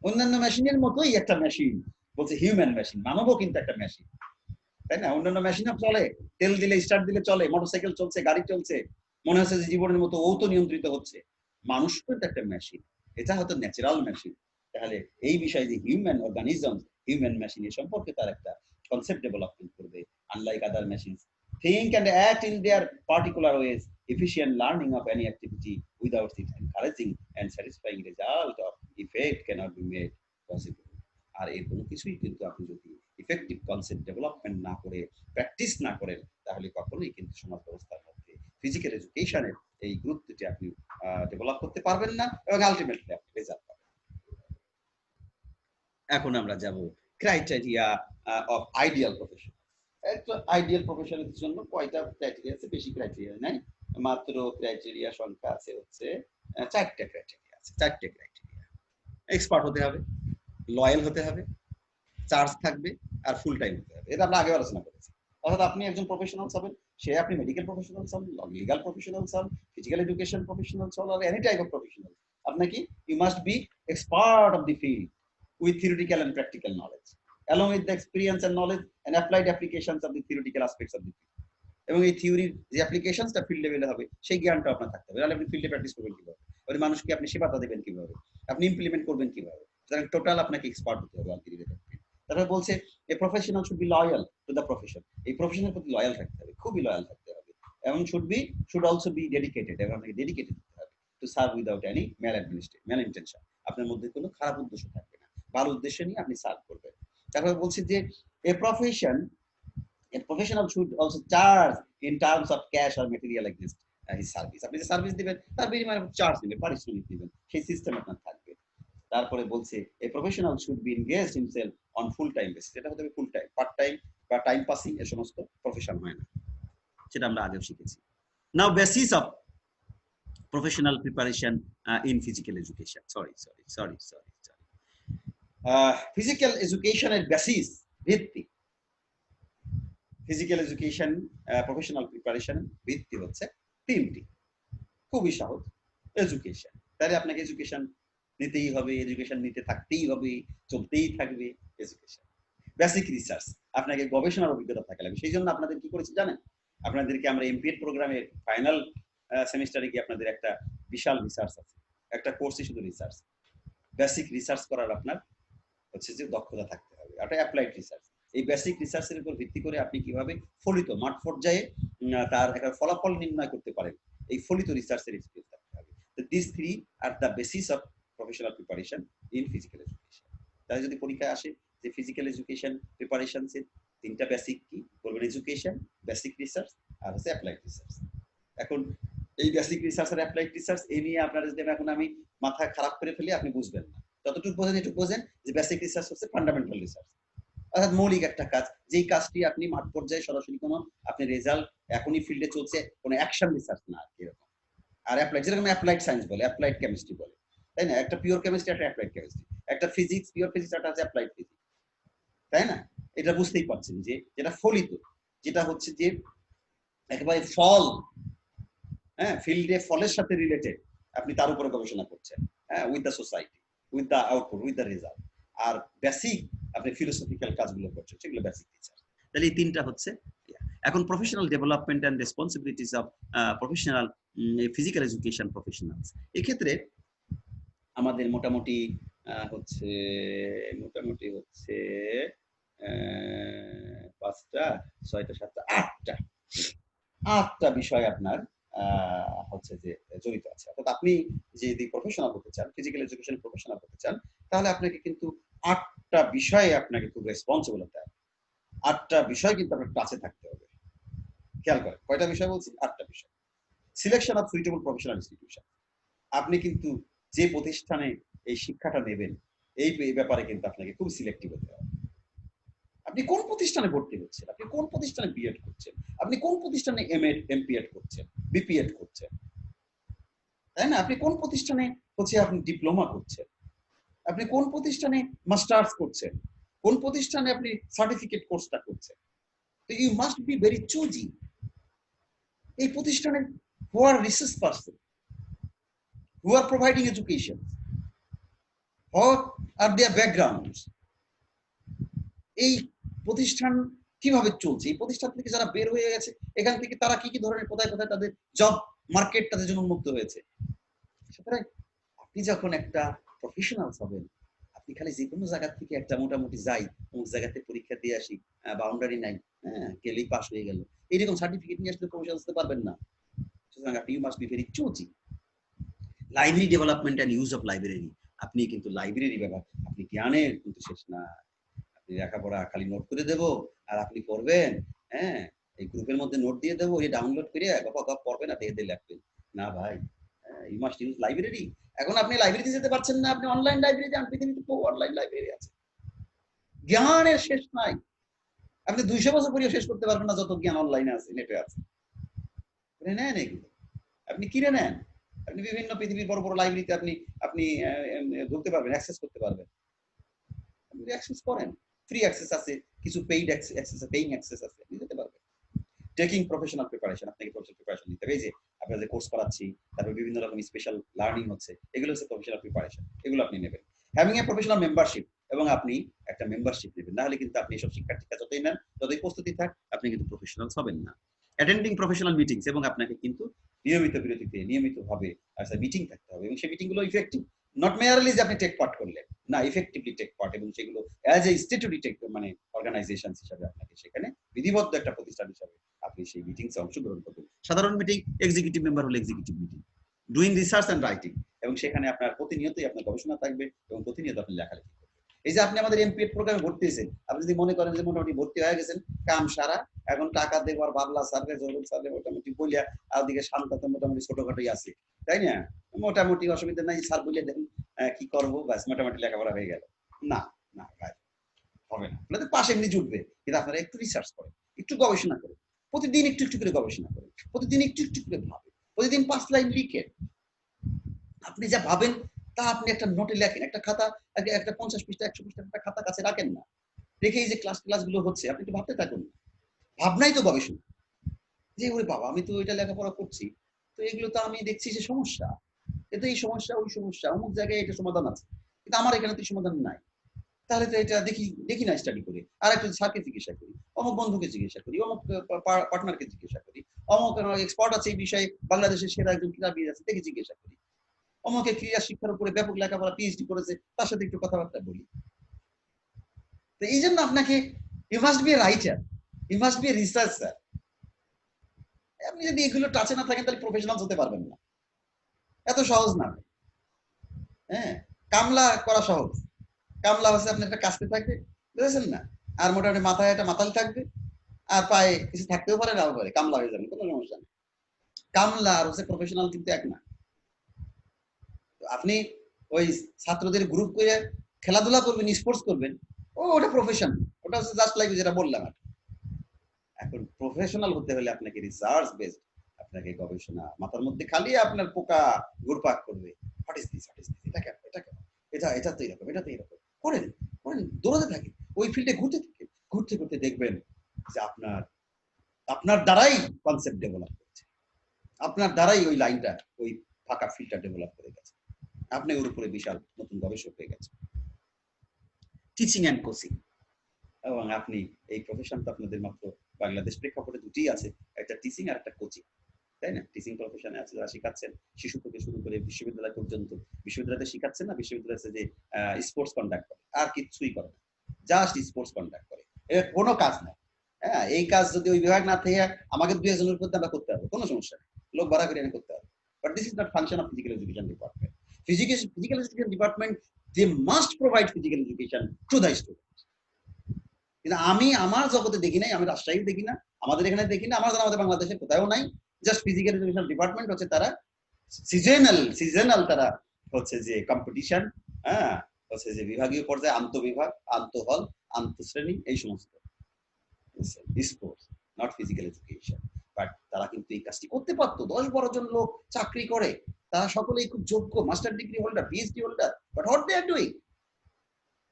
A: অন্যান্য মেশিনের মতোই একটা মেশিন। বলছে হিউম্যান মেশিন, মানবও কিন্তু একটা মেশিন, তাই না? অন্যান্য মেশিনও চলে, তেল দিলে স্টার্ট দিলে চলে, মোটরসাইকেল চলছে, গাড়ি চলছে, মনে হচ্ছে যে জীবনের মতো ও তো নিয়ন্ত্রিত হচ্ছে। মানুষ কিন্তু একটা মেশিন, এটা হয়তো ন্যাচারাল মেশিন। তাহলে এই বিষয়ে যে হিউম্যান অর্গানিজম, হিউম্যান মেশিন এ সম্পর্কে তার একটা কনসেপ্ট ডেভেলপমেন্ট করবে। Unlike other machines think and act in their particular ways, efficient learning of any activity without its encouraging and satisfying result of effect cannot be made possible. আর এই কোনো কিছুই কিন্তু আপনি যদি ইফেক্টিভ কনসেপ্ট ডেভেলপমেন্ট না করে, practice না করেন, তাহলে কখনোই কিন্তু সমাজ ব্যবস্থার মধ্যে ফিজিক্যাল এডুকেশনের এই গুরুত্বটি আপনি ডেভেলপ করতে পারবেন না, এবং আলটিমেটলি আপনি রেজাল্ট পাবেন। এখন আমরা যাব ক্রাইটেরিয়া অফ আইডিয়াল প্রফেশন। একটা আইডিয়াল প্রফেশনের জন্য কয়টা ক্রাইটেরিয়া আছে? বেশি ক্রাইটেরিয়া নাই, মাত্র ক্রাইটেরিয়া সংখ্যা আছে হচ্ছে 4টা ক্রাইটেরিয়া আছে। 4টে ক্রাইটেরিয়া। এক্সপার্ট হতে হবে, লয়াল হতে হবে, চার্জ থাকবে, আর ফুল টাইম হতে হবে। এটা আমরা আগে আলোচনা করেছি। অর্থাৎ আপনি একজন প্রফেশনাল হবেন, সে আপনি মেডিকেল প্রফেশনাল হন, লিগাল প্রফেশনাল হন, ফিজিক্যাল এডুকেশন প্রফেশনাল হন, আর এনি টাইপ অফ প্রফেশনাল, আপনাকে you must be expert of the field with theoretical and practical knowledge, along with the experience and knowledge and applied applications of the theoretical aspects of the field. এবং এই থিওরির যে অ্যাপ্লিকেশনসটা field লেভেলে হবে, সেই জ্ঞানটা আপনার থাকতে হবে। তাহলে আপনি ফিল্ডে প্র্যাকটিস করবেন কিভাবে, ওই মানুষকে আপনি সেবাটা দেবেন কিভাবে, আপনি ইমপ্লিমেন্ট করবেন কিভাবে? সুতরাং টোটাল আপনাকে এক্সপার্ট হতে হবে আলটিমেটলি। তারপর বলছে a professional should be loyal to the profession, এই প্রফেশনের প্রতি লয়াল থাকতে হবে, খুবই লয়াল থাকতে হবে, এবং শুড অলসো বি ডেডিকেটেড, এবং আপনাকে ডেডিকেটেড হতে হবে to serve without any mal intention. আপনার মধ্যে কোনো খারাপ উদ্দেশ্য থাকবে না, ভালো উদ্দেশ্য নিয়ে আপনি সার্ভ করবেন। তারপরে বলছে যে a profession A professional should also charge in terms of cash or material against his service. আপনি যে সার্ভিস দিবেন তার বিনিময়ে চার্জ নেবেন, পারিশ্রমিক দিবেন, সেই সিস্টেম আপনার থাকবে। তারপরে বলছে a professional should be engaged himself on full time basis. এটা হতে হবে ফুল টাইম, পার্ট টাইম বা টাইম পাসিং এ সমস্ত প্রফেশন হয় না, সেটা আমরা আগেও শিখেছি। Now basis of professional preparation in physical education. Sorry. Physical education এর বেসিস ভিত্তি, ফিজিক্যাল এডুকেশন প্রফেশনাল প্রিপারেশন ভিত্তি হচ্ছে তিনটি, খুবই সহজ। এডুকেশন, তাহলে আপনাকে এডুকেশন নিতেই হবে, এডুকেশন নিতে থাকতেই হবে, চলতেই থাকবে এডুকেশন। বেসিক রিসার্চ, আপনাকে গবেষণার অভিজ্ঞতা থাকা লাগবে। সেই জন্য আপনাদের কি করেছি জানেন, আপনাদেরকে আমরা এমপিএড প্রোগ্রামের ফাইনাল সেমিস্টারে গিয়ে আপনাদের একটা বিশাল রিসার্চ আছে, একটা কোর্সই শুধু রিসার্চ। বেসিক রিসার্চ করার আপনার হচ্ছে যে দক্ষতা থাকতে হবে, এটা অ্যাপ্লাইড রিসার্চ। এই বেসিক রিসার্চের উপর ভিত্তি করে আপনি কিভাবে ফলিত মাঠ পর্যায়ে তার একটা ফলাফল নির্ণয় করতে পারেন, এই ফলিত রিসার্চের এক্সপেরিয়েন্স থাকতে হবে। তো this three are the basis of professional preparation in physical education. তাহলে যদি পরীক্ষায় আসে যে ফিজিক্যাল এডুকেশন প্রিপারেশনস এর তিনটা বেসিক কি বলবেন, এডুকেশন, বেসিক রিসার্চ আর হচ্ছে অ্যাপ্লাইড রিসার্চ। এখন এই বেসিক রিসার্চ আর অ্যাপ্লাইড রিসার্চ এই নিয়ে আপনারা যদি এখন আমি মাথা খারাপ করে ফেলি আপনি বুঝবেন না। যতটুকু বোঝেন এটুকু বোঝেন যে বেসিক রিসার্চ হচ্ছে ফান্ডামেন্টাল রিসার্চ, অর্থাৎ মৌলিক একটা কাজ, যেই কাজটি আপনি মাঠ পর্যায়ে সরাসরি কোনো আপনি রেজাল্ট এখনই ফিল্ডে চলছে কোনো অ্যাকশন রিসার্চ না এরকম। আর অ্যাপ্লাইড, যেরকম অ্যাপ্লাইড সায়েন্স বলে, অ্যাপ্লাইড কেমিস্ট্রি বলে, তাই না? একটা পিওর কেমিস্ট্রি, একটা অ্যাপ্লাইড কেমিস্ট্রি, একটা ফিজিক্স, পিওর ফিজিক্স, একটা আছে অ্যাপ্লাইড ফিজিক্স, তাই না? এটা বুঝতেই পারছেন যে যেটা ফলিত, যেটা হচ্ছে যে একেবারে ফল, হ্যাঁ, ফিল্ডে ফলের সাথে রিলেটেড, আপনি তার উপরে গবেষণা করছেন, হ্যাঁ, with the society, with the output, with the result. আর বেসিক আপনি ফিলোসফিক্যাল কাজগুলো করছেন, সেগুলো বেসিক রিসার্চ। তাহলে এই তিনটা হচ্ছে। এখন professional development and responsibilities of professional physical education professionals, এক্ষেত্রে আমাদের মোটামুটি হচ্ছে 5টা 6টা 7টা 8টা বিষয় আপনার হচ্ছে যে জড়িত আছে। অর্থাৎ আপনি যদি প্রফেশনাল হতে চান, ফিজিক্যাল এডুকেশন প্রফেশনাল হতে চান, তাহলে আপনাকে কিন্তু 8টা বিষয়ে আপনাকে খুব রেসপন্সিবল হতে হবে। 8টা বিষয় কিন্তু আপনার কাছে থাকতে হবে। খেয়াল করেন কয়টা বিষয় বলছি, 8টা বিষয়। Selection of suitable professional institution, আপনি কিন্তু যে প্রতিষ্ঠানে এই শিক্ষাটা নেবেন এই ব্যাপারে কিন্তু আপনাকে খুব সিলেক্টিভ হতে হবে। আপনি কোন প্রতিষ্ঠানে ভর্তি হচ্ছেন, আপনি কোন প্রতিষ্ঠানে বিএড করছেন, আপনি কোন প্রতিষ্ঠানে এমএড এমপিএড করছেন, বিপিএড করছেন, তাই না? আপনি কোন প্রতিষ্ঠানে হচ্ছে আপনি ডিপ্লোমা করছেন, আপনি কোন প্রতিষ্ঠানে মাস্টার্স করছেন, কোন প্রতিষ্ঠানে আপনি সার্টিফিকেট কোর্সটা করছেন। তো you must be very choosy. এই প্রতিষ্ঠানে who are research person, who are providing education, what are their backgrounds, এই প্রতিষ্ঠান কিভাবে চলছে, এই প্রতিষ্ঠান থেকে যারা বের হয়ে গেছে এখান থেকে তারা কি কি ধরনের কোথায় কোথায় তাদের জব মার্কেট তাদের জন্য উন্মুক্ত হয়েছে। সুতরাং আপনি যখন একটা প্রফেশনাল হবেন, আপনি খালি যে কোনো জায়গা থেকে একটা মোটামুটি যাই অমুক জায়গাতে পরীক্ষা দিয়ে আসি, বাউন্ডারি নাই, হ্যাঁ, গেলেই পাস হয়ে গেল, এইরকম সার্টিফিকেট নিয়ে আসলে প্রফেশনাল হতে পারবেন না। সুতরাং আপনি you must be very choosy. Library development and use of library, আপনি কিন্তু লাইব্রেরি ব্যবহার, আপনি জ্ঞানের কিন্তু শেষ না। আপনি লেখাপড়া খালি নোট করে দেব আর আপনি পড়বেন, হ্যাঁ, এই গ্রুপের মধ্যে নোট দিয়ে দেবো, এই ডাউনলোড করে গপ পড়বেন আর দিয়ে লিখবেন না ভাই। You must use library. এখন আপনি লাইব্রেরিতে যেতে পারছেন না, আপনি অনলাইন লাইব্রেরি যান, পৃথিবীতে অনলাইন লাইব্রেরি আছে, জ্ঞানের শেষ নাই। আপনি 200 বছর পরেও শেষ করতে পারবেন না যত জ্ঞান অনলাইনে আছে, নেটে আছে। নেন এগুলো, আপনি কিনে নেন, আপনি বিভিন্ন পৃথিবীর বড় বড় লাইব্রেরিতে আপনি আপনি ঢুকতে পারবেন, অ্যাক্সেস করতে পারবেন। আপনি অ্যাক্সেস করেন, ফ্রি অ্যাক্সেস আছে, কিছু পেইড অ্যাক্সেস, পেইং অ্যাক্সেস আছে, আপনি যেতে পারবেন। টেকিং প্রফেশনাল প্রিপারেশন, আপনাকে প্রফেশনাল প্রিপারেশন নিতে হবে। এই যে আপনারা যে কোর্স করাচ্ছি, তারপর বিভিন্ন রকম স্পেশাল লার্নিং হচ্ছে, এগুলো হচ্ছে প্রফেশনাল প্রিপারেশন, এগুলো আপনি নেবেন। হ্যাভিং এ প্রফেশনাল মেম্বারশিপ, এবং আপনি একটা মেম্বারশিপ নেবেন, না হলে কিন্তু আপনি এসব শিক্ষার্থীরা যতই নেন যতই প্রস্তুতি থাক আপনি কিন্তু প্রফেশনাল হবেন না। অ্যাটেন্ডিং প্রফেশনাল মিটিংস, এবং আপনাকে কিন্তু নিয়মিত বিরতিতে নিয়মিতভাবে মিটিং থাকতে হবে, এবং সেই মিটিংগুলো ইফেক্টিভ, নট মেয়ারলি যে আপনি টেক পার্ট করলেন, না, ইফেক্টিভলি টেক পার্ট, এবং সেগুলো অ্যাজ এ স্ট্যাটুটরি টেক মানে অর্গানাইজেশন হিসাবে আপনাকে সেখানে বিধিবদ্ধ একটা প্রতিষ্ঠান হিসাবে আপনি সেই মিটিংসে অংশগ্রহণ করবেন। সাধারণ মিটিং, এক্সিকিউটিভ মেম্বার হলে executive meeting, doing research and writing, এবং সেখানে আপনার প্রতিনিয়তই আপনার গবেষণা থাকবে এবং প্রতিনিয়ত আপনি লেখালেখি করবেন। এই যে আপনি আমাদের এমপিএড প্রোগ্রামে ভর্তি হয়েছেন, আপনি যদি মনে করেন যে মোটামুটি ভর্তি হয়ে গেছেন, কাম সারা, এখন টাকা দেবো আর বাবলা স্যারকে জরুর স্যারকে মোটামুটি বলিয়া, আর ওদিকে শান্ত তো মোটামুটি ছোটখাটোই আছে, তাই না? মোটামুটি অসুবিধা নাই, স্যার বলিয়া দেখুন কি করবো, ব্যাস মোটামুটি লেখাপড়া হয়ে গেল। না না ভাই, হবে না। আপনাদের পাশে এমনি জুটবে, কিন্তু আপনারা একটু রিসার্চ করেন, একটু গবেষণা করেন, প্রতিদিন একটু একটু করে গবেষণা করেন, প্রতিদিন একটু একটু করে ভাবেন, প্রতিদিন 5 লাইন লিখেন। আপনি যা ভাবেন তা আপনি একটা নোটে লেখেন, একটা খাতা, একটা 50 পৃষ্ঠা 100 পৃষ্ঠা একটা খাতা কাছে রাখেন না, রেখে এই যে ক্লাসগুলো হচ্ছে আপনি একটু ভাবতে থাকুন। ভাবনাই তো গবেষণা। যে ওরে বাবা, আমি তো এটা লেখাপড়া করছি, তো এগুলো তো আমি দেখছি যে সমস্যা, এতে এই সমস্যা ওই সমস্যা, অমুক জায়গায় এটা সমাধান আছে, কিন্তু আমার এখানে তো সমাধান নাই। তাহলে তো এটা দেখি দেখি না স্টাডি করে, আর একটু স্যারকে জিজ্ঞাসা করি, অমুক বন্ধুকে জিজ্ঞাসা করি, অমুক পার্টনারকে জিজ্ঞাসা করি, অমুক এক্সপার্ট আছে এই বিষয়ে, বাংলাদেশের সেরা একজন ক্রীড়াবিদ আছে দেখে জিজ্ঞাসা করি, অমুকে ক্রীড়া শিক্ষার উপরে ব্যাপক লেখাপড়া পিএইচডি করেছে, তার সাথে একটু কথাবার্তা বলি। তো এই জন্য আপনাকে you must be a writer, you must be a researcher. আপনি যদি এগুলো টাচে না থাকেন তাহলে প্রফেশনাল হতে পারবেন না, এত সহজ না। হ্যাঁ, কামলা করা সহজ, কামলা হচ্ছে আপনি একটা কাজতে থাকবে, বুঝেছেন না, আর মোটামুটি মাথায় একটা মাতাল থাকবে, আর পায়ে কিছু থাকতেও পারে নাও পারে, কামলা হয়ে যাবে, কোনো সমস্যা নেই। কামলা আর হচ্ছে প্রফেশনাল কিন্তু এক না। আপনি ওই ছাত্রদের গ্রুপ করে খেলাধুলা করবেন, স্পোর্টস করবেন, ওটা প্রফেশন, ওটা হচ্ছে জাস্ট লাইক যেটা বললাম। এখন প্রফেশনাল হতে হলে আপনাকে রিসার্চ বেসড, আপনাকে গবেষণা, মাথার মধ্যে খালি আপনার পোকা ঘুরপাক করবে, হোয়াট ইজ দিস, এটা কেন, এটা কেন, এটা তো এরকম, এটা তো এরকম, করেন করেন, দৌড়াতে থাকেন, ওই ফিল্ডে ঘুরতে থাকেন, ঘুরতে ঘুরতে দেখবেন যে আপনার দ্বারাই কনসেপ্ট ডেভেলপ করছে, আপনার দ্বারাই ওই লাইনটা, ওই ফাঁকা ফিল্ডটা ডেভেলপ করে গেছে, আপনি ওর উপরে বিশাল নতুন গবেষক হয়ে গেছে। টিচিং অ্যান্ড কোচিং, এবং আপনি এই প্রফেশনটা আপনাদের মাত্র বাংলাদেশ প্রেক্ষাপটে দুটি আছে, একটা টিচিং আর একটা কোচিং, তাই না? টিচিং প্রফেশনে আছে যারা শিখাচ্ছেন শিশু থেকে শুরু করে বিশ্ববিদ্যালয় পর্যন্ত, বিশ্ববিদ্যালয়তে শিখাচ্ছেন না, বিশ্ববিদ্যালয়ে যে স্পোর্টস কন্ডাক্ট করে, আর কিছুই করে না, জাস্ট স্পোর্টস কন্ডাক্ট করে, এর কোনো কাজ নাই। হ্যাঁ, এই কাজ যদি ওই বিভাগ না থেকে আমাকে 2 একজনের উপর আমরা করতে হবে, কোনো সমস্যা নেই, লোক ভাড়া করে এনে করতে হবে, but this is not function of physical education department. Physical education department they must provide physical education to the student. কিন্তু আমি আমার জগতে দেখি নাই, আমি রাজশাহী দেখি না, আমাদের এখানে দেখি না, আমার জানা আমাদের বাংলাদেশে কোথাও নাই। জাস্ট ফিজিক্যাল এডুকেশন ডিপার্টমেন্ট হচ্ছে তারা সিজনাল তারা হচ্ছে যে কম্পিটিশন, হ্যাঁ, হচ্ছে যে বিভাগীয় পর্যায়ে আন্তঃবিভাগ, আন্তঃহল, আন্তঃশ্রেণী, এই সমস্ত sports, not physical education. But তারা কিন্তু এই কাজটি করতে পারতো, 10-12 জন লোক চাকরি করে, তারা সকলেই খুব যোগ্য, master degree holder, PhD holder, but what they are doing,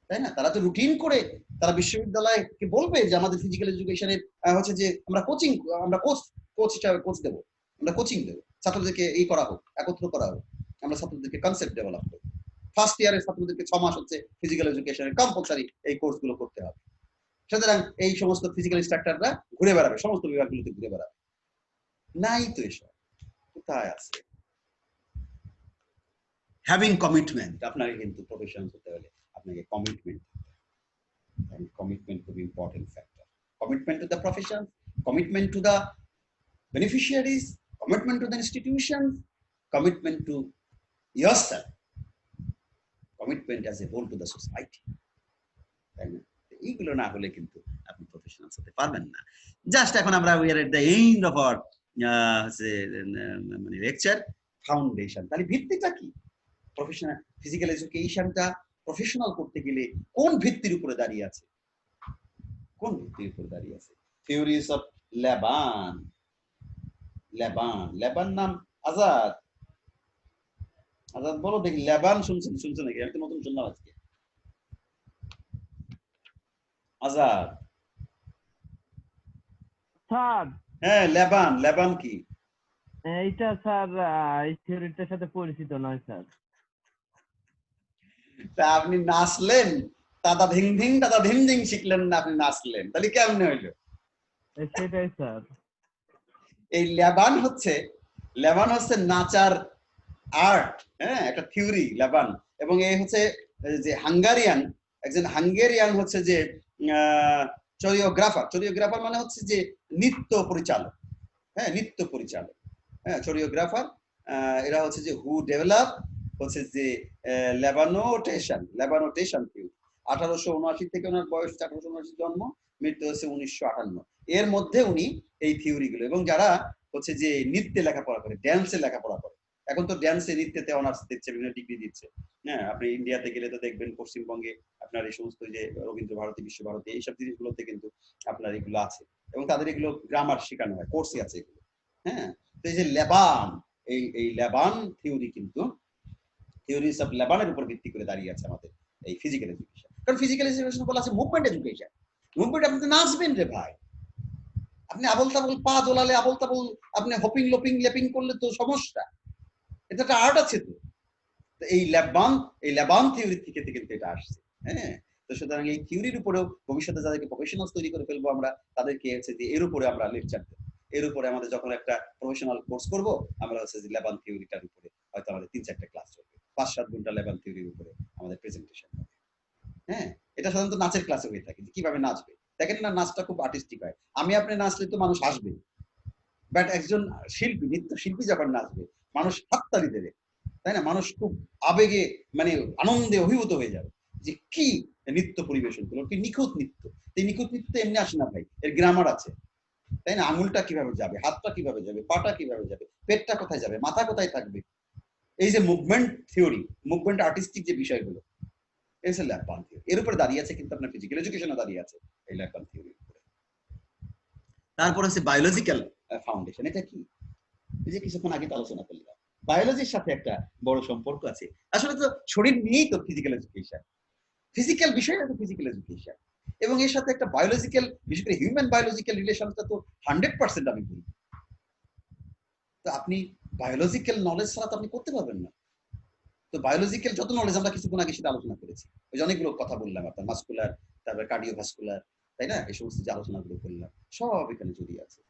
A: তাই না? তারা তো রুটিন করে তারা বিশ্ববিদ্যালয়কে বলবে যে আমাদের ফিজিক্যাল এডুকেশনের হচ্ছে যে আমরা কোচিং, আমরা কোচ হিসাবে কোচ দেবো, আমরা কোচিং দেবো, ছাত্রদেরকে এই করা হোক, একত্র করা হোক, আমরা ছাত্রদেরকে কনসেপ্ট ডেভেলপ করব। ফার্স্ট ইয়ারের ছাত্রদেরকে 6 মাস হচ্ছে ফিজিক্যাল এডুকেশনের কম্পালসারি এই কোর্সগুলো করতে হবে। সুতরাং এই সমস্ত ফিজিক্যাল ইনস্ট্রাক্টররা ঘুরে বেড়াবে, সমস্ত বিভাগগুলোতে ঘুরে বেড়াবে। নাই তো এসব, কোথায় আছে? হ্যাভিং কমিটমেন্ট, আপনাকে কিন্তু প্রফেশন হতে হলে আপনাকে commitment, and commitment to be important factor. Commitment to the profession, commitment to the beneficiaries, commitment to the institutions, commitment to yourself, commitment as a whole to the society. এইগুলো না হলে কিন্তু আপনি প্রফেশনাল হতে পারবেন না। জাস্ট এখন আমরা we are at the end of our মানে লেকচার। ফাউন্ডেশন, তাহলে ভিত্তিটা কি? প্রফেশনাল ফিজিক্যাল এডুকেশনটা প্রফেশনাল করতে গেলে কোন ভিত্তির উপরে দাঁড়িয়ে আছে? কোন ভিত্তির উপরে দাঁড়িয়ে আছে? Theories of লেবান। লেবান নাম আজাদ, আজাদ বলো দেখি, লেবান শুনছেন নাকি? আমি তো নতুন শুনলাম আজকে। আজাদ,
D: স্যার
A: হ্যাঁ, লেবান কি?
D: এইটা স্যার এই থিওরিটার সাথে পরিচিত নয় স্যার।
A: তা আপনি নাচলেন, দাদা ধিং ধিং শিখলেন না, আপনি নাচলেন, তাহলে কেমনে হইলো?
D: সেটাই স্যার।
A: এই লেবান হচ্ছে নাচার আর্ট, হ্যাঁ, একটা থিওরি লেবান। এবং এই হচ্ছে যে একজন হাঙ্গেরিয়ান হচ্ছে যে কোরিওগ্রাফার মানে হচ্ছে যে নৃত্য পরিচালক, হ্যাঁ, নৃত্য পরিচালক, হ্যাঁ, কোরিওগ্রাফার। এরা হচ্ছে যে হু ডেভেলপ হচ্ছে যে লেবানোটেশন থিওরি। 1879 থেকে ওনার বয়স 1879 জন্ম, মৃত্যু হচ্ছে 1958। এর মধ্যে উনি এই থিওরি গুলো, এবং যারা হচ্ছে যে নৃত্যে লেখাপড়া করে, ড্যান্সে লেখাপড়া করে, এখন তো ড্যান্সে নৃত্যেতে অনার্স দিচ্ছে, বিভিন্ন ডিগ্রি দিচ্ছে। হ্যাঁ, আপনি ইন্ডিয়াতে গেলে তো দেখবেন পশ্চিমবঙ্গে আপনার এই সমস্ত যে রবীন্দ্র ভারতী, বিশ্বভারতী, এইসব জিনিসগুলোতে কিন্তু আপনার এগুলো আছে, এবং তাদের এগুলো গ্রামার শেখানো হয়, কোর্সে আছে এগুলো। হ্যাঁ, তো এই যে লেবান, এই লেবান থিওরি কিন্তু থিওরিজ অফ লেবানের উপর ভিত্তি করে দাঁড়িয়ে আছে আমাদের এই ফিজিক্যাল এডুকেশন। কারণ ফিজিক্যাল এডুকেশন বলা আছে মুভমেন্ট এডুকেশন। মুভমেন্ট আপনি তো নাচবেন রে ভাই, আপনি আবল তাবল পা দোলালে, আবল তাবল আপনি হপিং লোপিং লেপিং করলে তো সমস্যা। এটা একটা আর্ট আছে তো। এই লেবান থিওরি থেকে কিন্তু এটা আসছে। হ্যাঁ, তো সুতরাং এই থিওরির উপরেও ভবিষ্যতে যাদেরকে প্রফেশনাল তৈরি করে ফেলবো আমরা, তাদেরকে হচ্ছে যে এর উপরে আমরা লেকচার দেবো। এর উপরে আমাদের যখন একটা প্রফেশনাল কোর্স করব, আমরা হচ্ছে যে লেবান থিওরিটার উপরে হয়তো আমাদের 3-4টা ক্লাস চলবে, 5-7 ঘন্টা লেবান থিওরির উপরে আমাদের প্রেজেন্টেশন হবে। হ্যাঁ, এটা সাধারণত নাচের ক্লাসে হয়ে থাকে, কিভাবে নাচবে। দেখেন না, নাচটা খুব আর্টিস্টিক হয়। আমি আপনি নাচলে তো মানুষ আসবে, বাট একজন শিল্পী, নৃত্য শিল্পী যখন নাচবে, মানুষ হাততালি দেবে, তাই না? মানুষ খুব আবেগে, মানে আনন্দে অভিভূত হয়ে যাবে যে কি নৃত্য পরিবেশন করলো, কি নিখুঁত নৃত্য। এই নিখুঁত নৃত্য এমনি আসে না ভাই, এর গ্রামার আছে, তাই না? আঙুলটা কিভাবে যাবে, হাতটা কিভাবে যাবে, পাটা কিভাবে যাবে, পেটটা কোথায় যাবে, মাথা কোথায় থাকবে। এই যে মুভমেন্ট থিওরি, মুভমেন্ট আর্টিস্টিক যে বিষয়গুলো, এই হচ্ছে ল্যাপান থিওরি। এর উপরে দাঁড়িয়ে আছে কিন্তু আপনার ফিজিক্যাল এডুকেশনও দাঁড়িয়ে আছে এই ল্যাপান থিওরির উপরে। তারপর হচ্ছে বায়োলজিক্যাল ফাউন্ডেশন। এটা কি? এই যে কিছুক্ষণ আগে আলোচনা করলাম, বায়োলজির সাথে একটা বড় সম্পর্ক আছে। আসলে তো শরীর নিয়েই তো ফিজিক্যাল এডুকেশন, ফিজিক্যাল বিষয়টা তো ফিজিক্যাল এডুকেশন, এবং এর সাথে একটা বায়োলজিক্যাল, বিশেষ করে হিউম্যান বায়োলজিক্যাল রিলেশনটা তো 100% আমি বলি। তো আপনি বায়োলজিক্যাল নলেজ ছাড়া তো আপনি করতে পারবেন না। তো বায়োলজিক্যাল যত নলেজ, আমরা কিছুক্ষণ আগে সেটা আলোচনা করেছি, ওই অনেকগুলো কথা বললাম, আপনার মাসকুলার, তারপরে কার্ডিওভাস্কুলার, তাই না? এই সমস্ত যে আলোচনাগুলো করলাম সব এখানে জড়িয়ে আছে।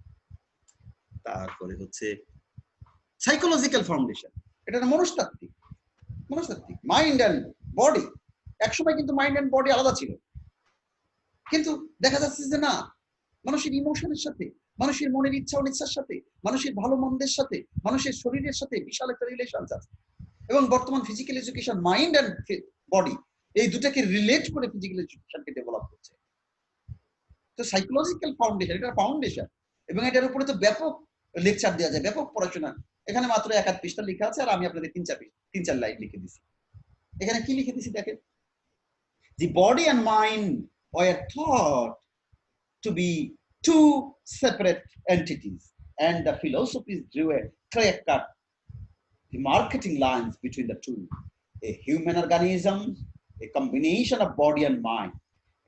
A: তারপরে হচ্ছে সাইকোলজিক্যাল ফাউন্ডেশন, এটা মনস্তাত্ত্বিক, মাইন্ড অ্যান্ড বডি। একসময় কিন্তু মাইন্ড অ্যান্ড বডি আলাদা ছিল, কিন্তু দেখা যাচ্ছে যে না, মানুষের ইমোশনের সাথে, মানুষের মনের ইচ্ছা অনিচ্ছার সাথে, মানুষের ভালো মন্দের সাথে, মানুষের শরীরের সাথে বিশাল একটা রিলেশন আছে। এবং বর্তমান physical education mind and body এই দুটাকে রিলেট করে ফিজিক্যাল এডুকেশনকে ডেভেলপ করছে। তো সাইকোলজিক্যাল ফাউন্ডেশন, এটা ফাউন্ডেশন, এবং এটার উপরে তো ব্যাপক লেকচার দেওয়া যায়, ব্যাপক পড়াশোনা। এখানে মাত্র 1-8 পৃষ্ঠা লেখা আছে, আর আমি আপনাদের 3-4 লাইন লিখে দিছি। এখানে কি লিখে দিছি দেখেন, the body and mind were thought to be two separate entities, and the philosophies drew a clear cut demarcating lines between the two. A human organism, a combination of body and mind.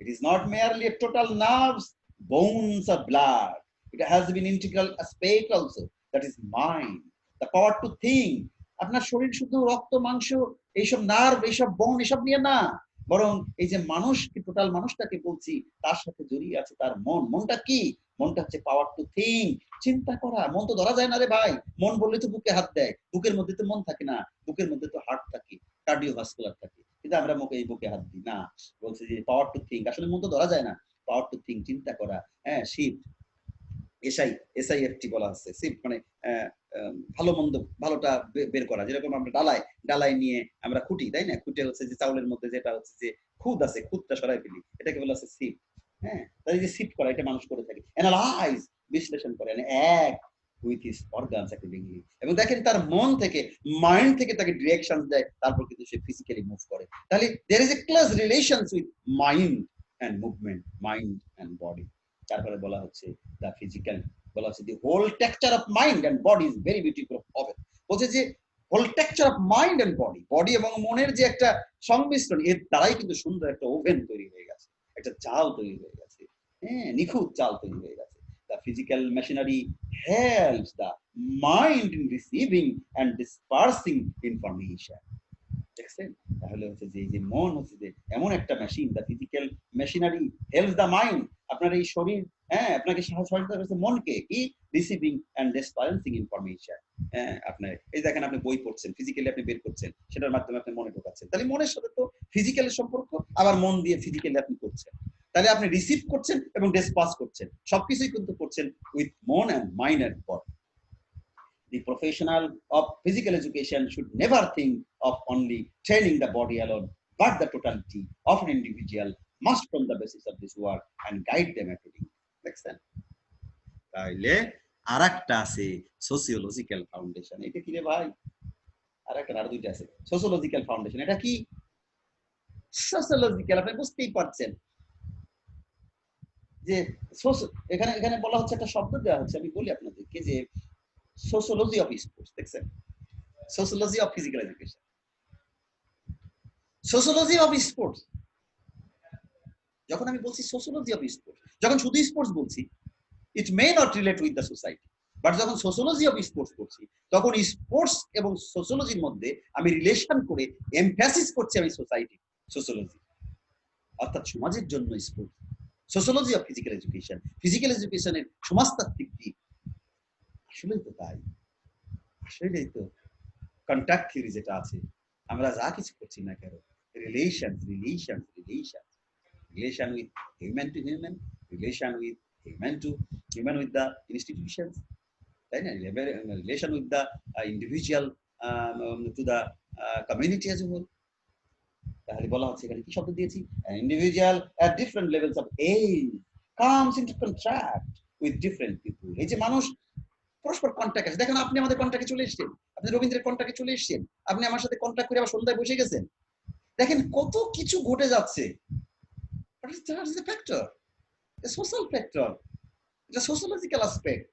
A: It is not merely a total nerves, bones, or blood. It has been integral aspect also, that is mind, the power to think. আপনার শরীর শুধু রক্ত মাংস, এইসব nerve, এইসব বোন, এসব নিয়ে না, বরং এই যে মানুষকে, টোটাল মানুষটাকে বলছি, তার সাথে জড়িয়ে আছে তার মন। মনটা কি? মনটা হচ্ছে পাওয়ার টু থিঙ্ক, চিন্তা করা। মন তো ধরা যায় না রে ভাই, মন বললে তো বুকে হাত দেয়, বুকের মধ্যে তো মন থাকে না, বুকের মধ্যে তো হার্ট থাকে, কার্ডিওভাস্কুলার থাকে, কিন্তু আমরা বুকে হাত দিই না। বলছে যে পাওয়ার টু থিঙ্ক, আসলে মন তো ধরা যায় না, পাওয়ার টু থিঙ্ক, চিন্তা করা। হ্যাঁ, শিফট, SIFT বলা হচ্ছে, শিফট মানে ভালো মন্দ, ভালোটা বের করা। যেরকম আমরা ডালাই নিয়ে আমরা খুঁটি, তাই না? খুঁটে হচ্ছে যে চাউলের মধ্যে যেটা হচ্ছে যে খুদ আছে, খুদটা সরাই ফেলি, এটাকে বলা হচ্ছে শিফট। হ্যাঁ, তাই যে শিফট করা, এটা মানুষ করে থাকে। অ্যানালাইজ, বিশ্লেষণ করে, act with his organs accordingly. এবং দেখেন তার মন থেকে, মাইন্ড থেকে তাকে ডিরেকশন দেয়, তারপর কিন্তু সে ফিজিক্যালি মুভ করে। তাহলে there is a close relations with mind and movement, mind and body. তারপরে বলা হচ্ছে দ্য ফিজিক্যাল, বলা হচ্ছে the whole texture of mind and body is very beautiful হবে। বলছে যে whole texture of mind and body, body এবং মনের যে একটা সংমিশ্রণ, এর দ্বারাই কিন্তু সুন্দর একটা ওভেন তৈরি হয়ে গেছে, একটা চাল তৈরি হয়ে গেছে। হ্যাঁ, নিখুঁত চাল তৈরি হয়ে গেছে। The physical machinery helps the mind in receiving and dispersing information. দেখছেন? তাহলে হচ্ছে যে এই যে মন হচ্ছে যে এমন একটা machine, the physical machinery helps the mind. আপনার এই শরীর, হ্যাঁ, আপনাকে সহায়তা করছে মনকে কি? Receiving and dispensing information. হ্যাঁ, আপনার এই দেখেন, আপনি বই পড়ছেন, ফিজিক্যালি আপনি বের করছেন, সেটার মাধ্যমে আপনি মনে ঢোকাচ্ছেন। তাহলে মনের সাথে তো ফিজিক্যালের সম্পর্ক, আবার মন দিয়ে ফিজিক্যালি আপনি করছেন। তাহলে আপনি রিসিভ করছেন এবং ডিসপাস করছেন, সবকিছুই কিন্তু করছেন উইথ মন and mind and body. The professional of physical education should never think of only training the body alone, but the totality of an individual must form the basis of this work and guide them accordingly. দেখছেন? তাইলে আরেকটা আছে sociological foundation. এটা কি রে ভাই? আর দুইটা আছে। সোসিওলজিক্যাল ফাউন্ডেশন এটা কি? সোসিওলজিক্যাল আপনি বুঝতেই পারছেন যে এখানে এখানে বলা হচ্ছে একটা শব্দ দেওয়া হচ্ছে, আমি বলি আপনাদেরকে যে সোসিওলজি অফ স্পোর্টস। দেখছেন? Sociology of physical education, sociology of sports. যখন আমি বলছি সোসিওলজি অফ স্পোর্টস, যখন শুধু স্পোর্টস বলছি, it may not relate with the society, but যখন সোসিওলজি অফ স্পোর্টস করছি তখন স্পোর্টস এবং সোসিওলজির মধ্যে আমি রিলেশন করে এমফ্যাসিস করছি আমি সোসাইটি সোসিওলজি, অর্থাৎ সমাজের জন্য sports. Sociology of physical education, physical এডুকেশনের সমাজতাত্ত্বিক দিক। আসলেই তো তাই, আসলেই তো কন্ট্যাক্ট থিওরি যেটা আছে, আমরা যা কিছু করছি না কেন, relation relation relation relation with human two human, relation with human to human with the institutions, right? Relation with the individual to the community as a whole. তাহলে বলা হচ্ছে এখানে কি শব্দ দিয়েছি? Individual at different levels of age comes into contact with different people. এই যে মানুষ পরস্পর কন্টাক্ট আছে, দেখেন আপনি আমাদের কন্টাক্টে চলে এসেছেন, আপনি রবীন্দ্রের কন্টাক্টে চলে এসেছেন, আপনি আমার সাথে কন্টাক্ট করে আবার সন্ধ্যায় বসে গেছেন, দেখেন কত কিছু ঘটে যাচ্ছে। What is the factor? A social factor, it's a sociological aspect.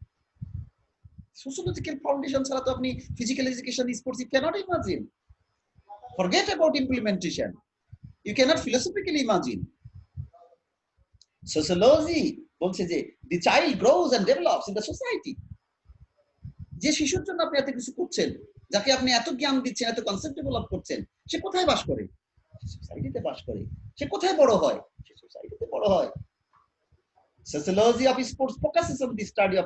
A: Sociological foundation ছাড়া তো আপনি physical education, sports, you cannot imagine. Forget about implementation. You cannot philosophically imagine. Sociology বলছে যে the child grows and develops in the society. যে শিশুর জন্য আপনি এত কিছু করছেন, যাকে আপনি এত জ্ঞান দিচ্ছেন, এত কনসেপ্ট ডেভেলপ করছেন, সে কোথায় বাস করে? সোসাইটিতে বাস করে। সে কোথায় বড় হয়? সে সোসাইটিতে বড় হয়। Sociology of sports focuses on the study of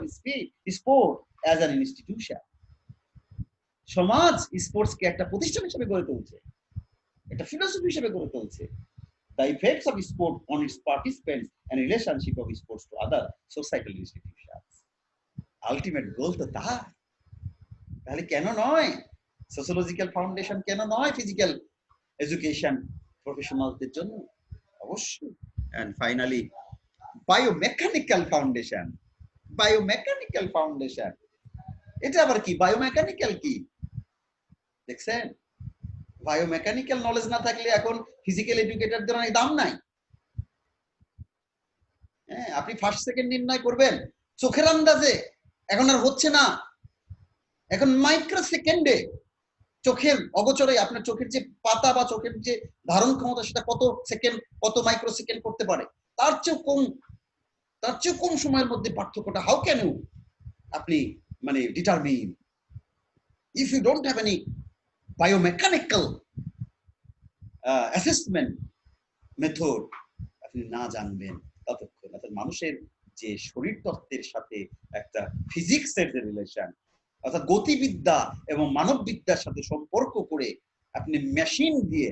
A: sport as an institution. সমাজ স্পোর্টসকে একটা প্রতিষ্ঠান হিসেবে গড়ে তুলছে, একটা ফিলোসফি হিসেবে গড়ে তুলছে। The effects of sport on its participants and relationship of sports to other societal institutions. Ultimate goal তো তাই। তাহলে কেন নয় সোসিওলজিক্যাল ফাউন্ডেশন, কেন নয় ফিজিক্যাল এডুকেশন প্রফেশনালদের জন্য? অবশ্যই। And finally, biomechanical foundation. Biomechanical foundation এটা আবার কি? বায়োমেকানিক্যাল কি দেখছেন? বায়োমেকানিক্যাল নলেজ না থাকলে এখন ফিজিক্যাল এডুকেটরদের অনেক দাম নাই। হ্যাঁ, আপনি ফার্স্ট সেকেন্ড নির্ণয় করবেন চোখের আন্দাজে, এখন আর হচ্ছে না। এখন মাইক্রো সেকেন্ডে চোখের অগোচরে আপনার চোখের যে পাতা বা চোখের যে ধারণ ক্ষমতা সেটা কত সেকেন্ড, কত মাইক্রো সেকেন্ড করতে পারে, তার চেয়ে কম সময়ের মধ্যে পার্থক্যটা হাউ ক্যান ইউ আপনি মানে determine if you don't have any biomechanical assessment method, আপনি না জানবেন ততক্ষণ। অর্থাৎ মানুষের যে শরীর তত্ত্বের সাথে একটা ফিজিক্সের যে রিলেশন, অর্থাৎ গতিবিদ্যা এবং মানববিদ্যার সাথে সম্পর্ক করে আপনি মেশিন দিয়ে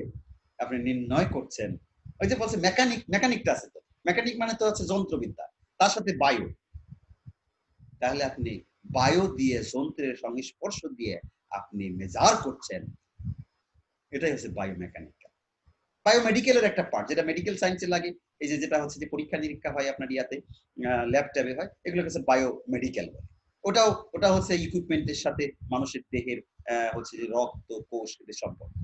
A: আপনি নির্ণয় করছেন। ওই যে বলছে মেকানিকটা আছে, তো মেকানিক মানে তো হচ্ছে যন্ত্রবিদ্যা, তার সাথে বায়ো। তাহলে আপনি বায়ো দিয়ে যন্ত্রের সংস্পর্শ দিয়ে আপনি মেজার করছেন, এটাই হচ্ছে বায়োমেকানিক্যাল। বায়োমেডিকেলের একটা পার্ট, যেটা মেডিকেল সায়েন্সে লাগে, এই যে যেটা হচ্ছে যে পরীক্ষা নিরীক্ষা হয় আপনার ইয়াতে ল্যাব ট্যাবে হয়, এগুলো হচ্ছে বায়োমেডিকেল বলে। ওটা হচ্ছে ইকুইপমেন্টের সাথে মানুষের দেহের হচ্ছে যে রক্ত কোষ এদের সম্পর্ক।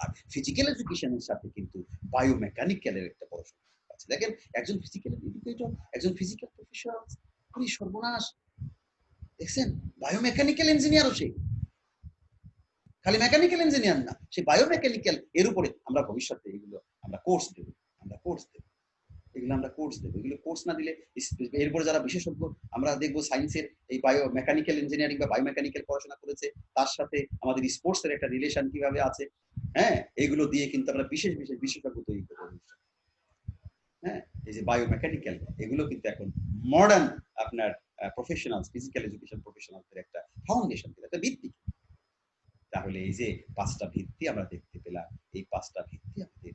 A: আর ফিজিক্যাল এডুকেশনের সাথে কিন্তু বায়োমেকানিক্যালের একটা বড় সম্পর্ক আছে। দেখেন একজন ফিজিক্যাল এডুকেটর, একজন ফিজিক্যাল প্রফেশনাল, উনি সর্বনাশ দেখছেন, বায়োমেকানিক্যাল ইঞ্জিনিয়ারও সে, খালি মেকানিক্যাল ইঞ্জিনিয়ার না, সে বায়োমেকানিক্যাল। এর উপরে আমরা ভবিষ্যতে এগুলো আমরা কোর্স দেব, এগুলো কোর্স না দিলে এরপরে যারা বিশেষজ্ঞ আমরা দেখবো সায়েন্সের এই বায়োমেকানিক্যাল ইঞ্জিনিয়ারিং বা বায়োমেকানিক্যাল পড়াশোনা করেছে, তার সাথে আমাদের স্পোর্টস এর একটা রিলেশন কিভাবে আছে, হ্যাঁ, এগুলো দিয়ে কিন্তু আমরা বিশেষজ্ঞ তৈরি করবো। হ্যাঁ, এই যে বায়োমেকানিক্যাল এগুলো কিন্তু এখন মডার্ন আপনার প্রফেশনাল ফিজিক্যাল এডুকেশন প্রফেশনালদের একটা ফাউন্ডেশন, একটা ভিত্তি। তাহলে এই যে 5টা ভিত্তি আমরা দেখতে পেলাম, এই 5টা ভিত্তি আমাদের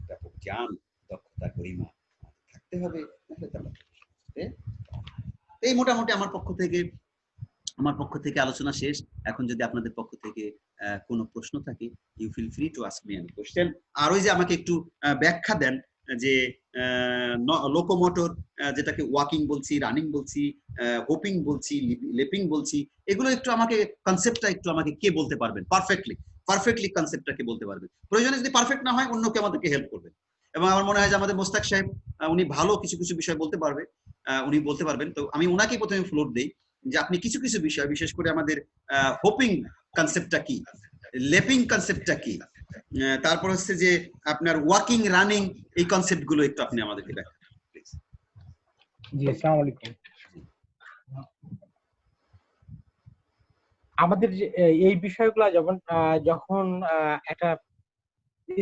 A: ব্যাপক জ্ঞান, দক্ষতা, গরিমা থাকতে হবে, এই মোটামুটি আমার পক্ষ থেকে আলোচনা শেষ। এখন যদি আপনাদের পক্ষ থেকে কোনো প্রশ্ন থাকে, you feel free to ask me any question. আর ওই যে আমাকে একটু ব্যাখ্যা দেন যে লোকোমোটর, যেটাকে ওয়াকিং বলছি, রানিং বলছি, হোপিং বলছি, লেপিং বলছি, এগুলো একটু আমাকে কনসেপ্টটা একটু আমাকে কে বলতে পারবেন পারফেক্টলি কনসেপ্টটা কে বলতে পারবেন? প্রয়োজনে যদি পারফেক্ট না হয় অন্য কেউ আমাদেরকে হেল্প করবেন। এবং আমার মনে হয় যে আমাদের মোস্তাক সাহেব উনি ভালো কিছু কিছু বিষয় বলতে পারবে, উনি বলতে পারবেন। তো আমি ওনাকেই প্রথমে ফ্লোর দেই যে আপনি কিছু কিছু বিষয়, বিশেষ করে আমাদের হোপিং কনসেপ্টটা কি, লেপিং কনসেপ্টটা কি, তারপর হচ্ছে যে আপনার ওয়াকিং, রানিং, এই কনসেপ্ট গুলো একটু আপনি আমাদেরকে ব্যাখ্যা করুন, প্লিজ।
C: জি, আসসালামু আলাইকুম। আমাদের যে এই বিষয়গুলো যখন একটা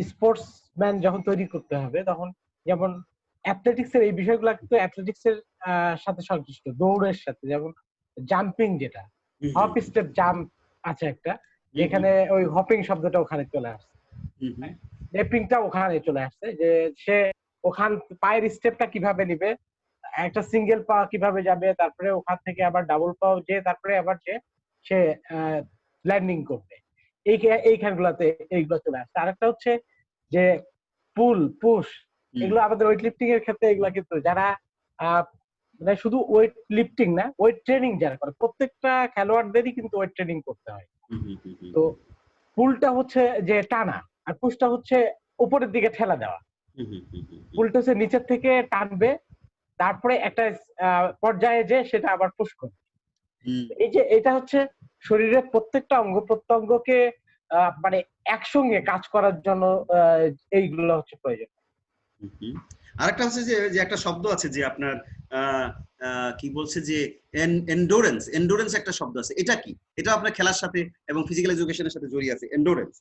C: স্পোর্টসম্যান যখন তৈরি করতে হবে, তখন যেমন অ্যাথলেটিক্স এর এই বিষয়গুলো কিন্তু অ্যাথলেটিক্স এর সাথে সংশ্লিষ্ট, দৌড়ের সাথে। যেমন জাম্পিং, যেটা হপ স্টেপ জাম্প আছে একটা, যেখানে ওই হপিং শব্দটা ওখানে চলে আসছে, লেপিংটা ওখানে চলে আসছে, যে সে ওখান পায়ের স্টেপটা কিভাবে নিবে, একটা সিঙ্গেল পা কিভাবে যাবে, তারপরে ওখান থেকে আবার ডাবল পাও যে তারপরে আবার সে ল্যান্ডিং করবে, এইখানগুলোতে এইগুলো চলে আসছে। আরেকটা হচ্ছে যে পুল, পুশ, এগুলো আমাদের ওয়েট লিফটিং এর ক্ষেত্রে এগুলো কিন্তু যারা মানে শুধু ওয়েট লিফটিং না, ওয়েট ট্রেনিং যারা করে, প্রত্যেকটা খেলোয়াড়দেরই কিন্তু ওয়েট ট্রেনিং করতে হয়। তো পুলটা হচ্ছে যে টানা, আর পুশটা হচ্ছে উপরের দিকে ঠেলা দেওয়া। পুলটা হচ্ছে নিচের থেকে টানবে, তারপরে একটা পর্যায়ে যে সেটা আবার পুশ করবে। এই যে এটা হচ্ছে শরীরের প্রত্যেকটা অঙ্গ প্রত্যঙ্গকে মানে একসঙ্গে কাজ করার জন্য এইগুলো হচ্ছে প্রয়োজন।
A: আরেকটা হচ্ছে যে একটা শব্দ আছে যে আপনার কি বলছে যে এন্ডুরেন্স একটা শব্দ আছে, এটা কি? এটা আপনার খেলার সাথে এবং ফিজিক্যাল এডুকেশনের সাথে জড়িয়ে আছে, এন্ডুরেন্স।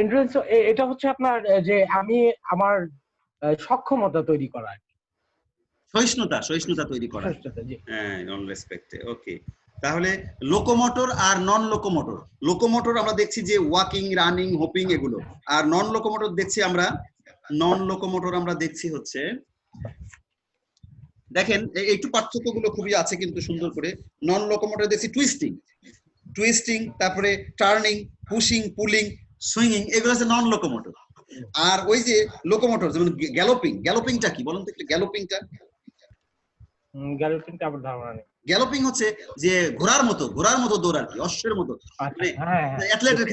C: এন্ডুরেন্স এটা হচ্ছে আপনার যে আমি আমার সক্ষমতা তৈরি করা,
A: সহিষ্ণুতা তৈরি করা। হ্যাঁ, নন রেসপেক্টে। ওকে, তাহলে লোকোমোটর আর নন লোকোমোটর। লোকোমোটর আমরা দেখছি যে ওয়াকিং, রানিং, হোপিং এগুলো, আর নন লোকোমোটর দেখছি হচ্ছে দেখেন একটু পার্থক্যগুলো খুবই আছে কিন্তু সুন্দর করে। নন লোকোমোটর দেখছি টুইস্টিং, তারপরে টার্নিং, পুশিং, পুলিং, সুইংিং, এগুলো হচ্ছে নন লোকোমোটর। আর ওই যে লোকোমোটর যেমন গ্যালোপিংটা কি বলুন তো একটু? গ্যালোপিং হচ্ছে যে ঘোড়ার মতো দৌড় আর কি, অশ্বের মতো, মানে অ্যাথলেটের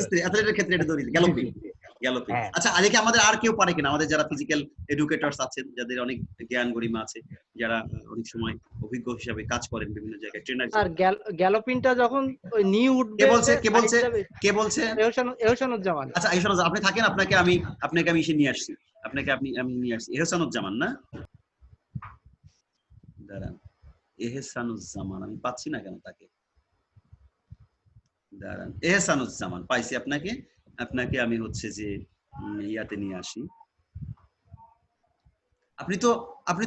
A: ক্ষেত্রে এটা দৌড়ি গ্যালোপিং। আচ্ছা, আজকে আমাদের আর কেউ পারে কিনা, আমাদের যারা ফিজিক্যাল এডুকেটরস আছেন, যাদের অনেক জ্ঞান গরিমা আছে, যারা অনেক সময় অভিজ্ঞ হিসাবে কাজ করেন বিভিন্ন জায়গায়, ট্রেনার।
E: আর গ্যালোপিংটা যখন ওই নি উঠবে,
A: কে বলছে?
E: এহসানুজ্জামান।
A: আচ্ছা, এহসানুজ্জামান, আপনি থাকেন, আপনাকে আমি এসে নিয়ে আসছি, আমি নিয়ে আসছি। এহসানুজ্জামান না, দাঁড়ান, এহসানুজ্জামান আমি পাচ্ছি না কেন তাকে, দাঁড়ান, এহসানুজ্জামান পাইছি আপনাকে আমি হচ্ছে যে ইয়াতে নিয়ে আসি। আপনি